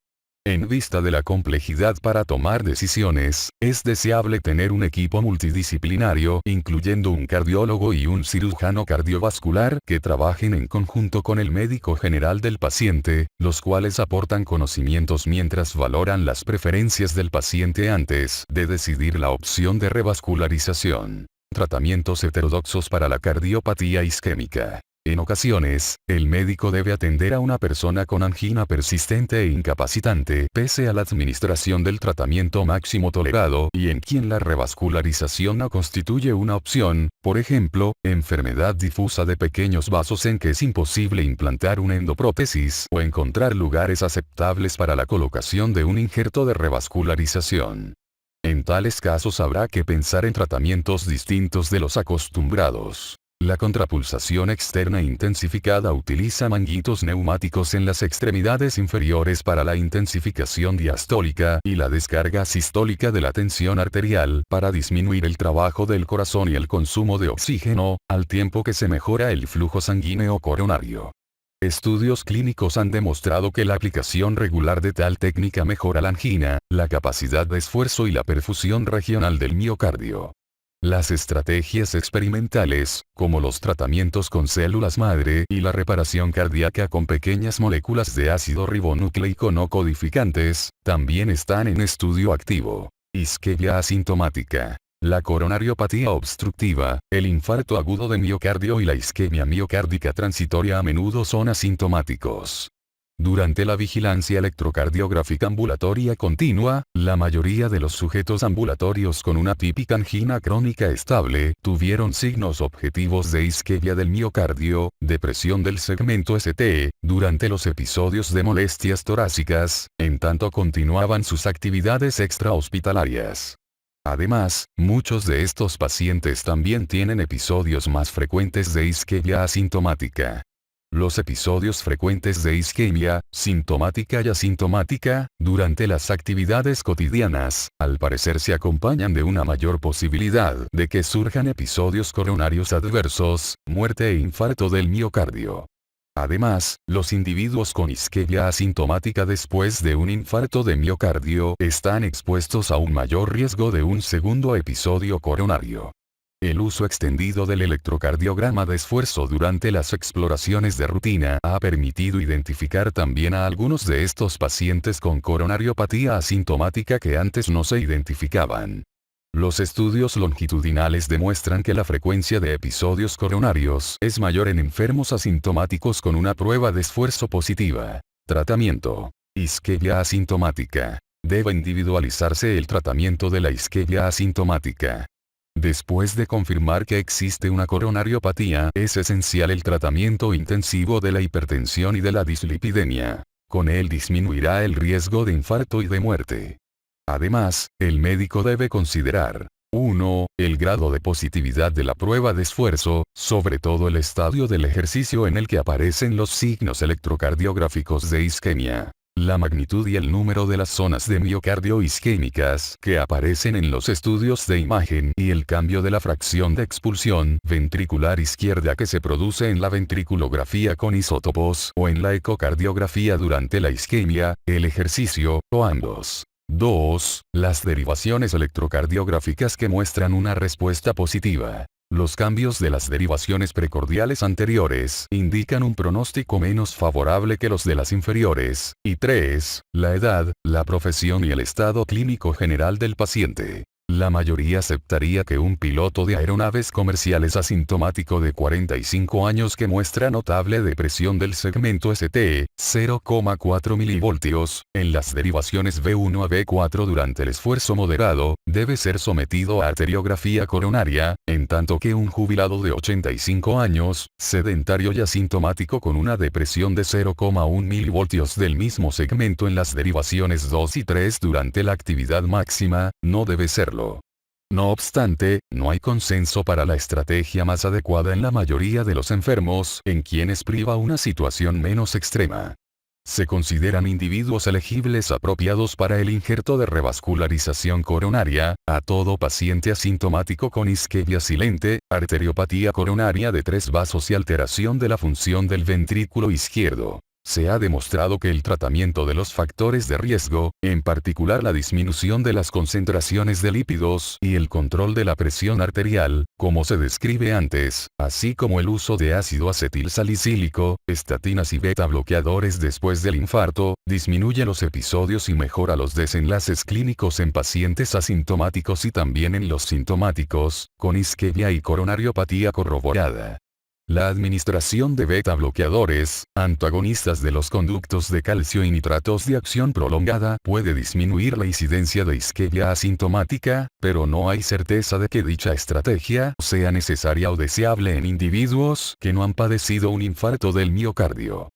En vista de la complejidad para tomar decisiones, es deseable tener un equipo multidisciplinario, incluyendo un cardiólogo y un cirujano cardiovascular, que trabajen en conjunto con el médico general del paciente, los cuales aportan conocimientos mientras valoran las preferencias del paciente antes de decidir la opción de revascularización. Tratamientos heterodoxos para la cardiopatía isquémica. En ocasiones, el médico debe atender a una persona con angina persistente e incapacitante pese a la administración del tratamiento máximo tolerado y en quien la revascularización no constituye una opción, por ejemplo, enfermedad difusa de pequeños vasos en que es imposible implantar una endoprótesis o encontrar lugares aceptables para la colocación de un injerto de revascularización. En tales casos habrá que pensar en tratamientos distintos de los acostumbrados. La contrapulsación externa intensificada utiliza manguitos neumáticos en las extremidades inferiores para la intensificación diastólica y la descarga sistólica de la tensión arterial para disminuir el trabajo del corazón y el consumo de oxígeno, al tiempo que se mejora el flujo sanguíneo coronario. Estudios clínicos han demostrado que la aplicación regular de tal técnica mejora la angina, la capacidad de esfuerzo y la perfusión regional del miocardio. Las estrategias experimentales, como los tratamientos con células madre y la reparación cardíaca con pequeñas moléculas de ácido ribonucleico no codificantes, también están en estudio activo. Isquemia asintomática. La coronariopatía obstructiva, el infarto agudo de miocardio y la isquemia miocárdica transitoria a menudo son asintomáticos. Durante la vigilancia electrocardiográfica ambulatoria continua, la mayoría de los sujetos ambulatorios con una típica angina crónica estable tuvieron signos objetivos de isquemia del miocardio, depresión del segmento ST, durante los episodios de molestias torácicas, en tanto continuaban sus actividades extrahospitalarias. Además, muchos de estos pacientes también tienen episodios más frecuentes de isquemia asintomática. Los episodios frecuentes de isquemia, sintomática y asintomática, durante las actividades cotidianas, al parecer se acompañan de una mayor posibilidad de que surjan episodios coronarios adversos, muerte e infarto del miocardio. Además, los individuos con isquemia asintomática después de un infarto de miocardio están expuestos a un mayor riesgo de un segundo episodio coronario. El uso extendido del electrocardiograma de esfuerzo durante las exploraciones de rutina ha permitido identificar también a algunos de estos pacientes con coronariopatía asintomática que antes no se identificaban. Los estudios longitudinales demuestran que la frecuencia de episodios coronarios es mayor en enfermos asintomáticos con una prueba de esfuerzo positiva. Tratamiento. Isquemia asintomática. Debe individualizarse el tratamiento de la isquemia asintomática. Después de confirmar que existe una coronariopatía, es esencial el tratamiento intensivo de la hipertensión y de la dislipidemia. Con él disminuirá el riesgo de infarto y de muerte. Además, el médico debe considerar 1. El grado de positividad de la prueba de esfuerzo, sobre todo el estadio del ejercicio en el que aparecen los signos electrocardiográficos de isquemia. La magnitud y el número de las zonas de miocardio isquémicas que aparecen en los estudios de imagen y el cambio de la fracción de expulsión ventricular izquierda que se produce en la ventriculografía con isótopos o en la ecocardiografía durante la isquemia, el ejercicio, o ambos. 2. Las derivaciones electrocardiográficas que muestran una respuesta positiva. Los cambios de las derivaciones precordiales anteriores indican un pronóstico menos favorable que los de las inferiores. Y 3. La edad, la profesión y el estado clínico general del paciente. La mayoría aceptaría que un piloto de aeronaves comerciales asintomático de 45 años que muestra notable depresión del segmento ST, 0,4 milivoltios, en las derivaciones V1 a V4 durante el esfuerzo moderado, debe ser sometido a arteriografía coronaria, en tanto que un jubilado de 85 años, sedentario y asintomático con una depresión de 0,1 milivoltios del mismo segmento en las derivaciones 2 y 3 durante la actividad máxima, no debe serlo. No obstante, no hay consenso para la estrategia más adecuada en la mayoría de los enfermos en quienes priva una situación menos extrema. Se consideran individuos elegibles apropiados para el injerto de revascularización coronaria, a todo paciente asintomático con isquemia silente, arteriopatía coronaria de 3 vasos y alteración de la función del ventrículo izquierdo. Se ha demostrado que el tratamiento de los factores de riesgo, en particular la disminución de las concentraciones de lípidos y el control de la presión arterial, como se describe antes, así como el uso de ácido acetilsalicílico, estatinas y beta bloqueadores después del infarto, disminuye los episodios y mejora los desenlaces clínicos en pacientes asintomáticos y también en los sintomáticos, con isquemia y coronariopatía corroborada. La administración de beta bloqueadores, antagonistas de los conductos de calcio y nitratos de acción prolongada, puede disminuir la incidencia de isquemia asintomática, pero no hay certeza de que dicha estrategia sea necesaria o deseable en individuos que no han padecido un infarto del miocardio.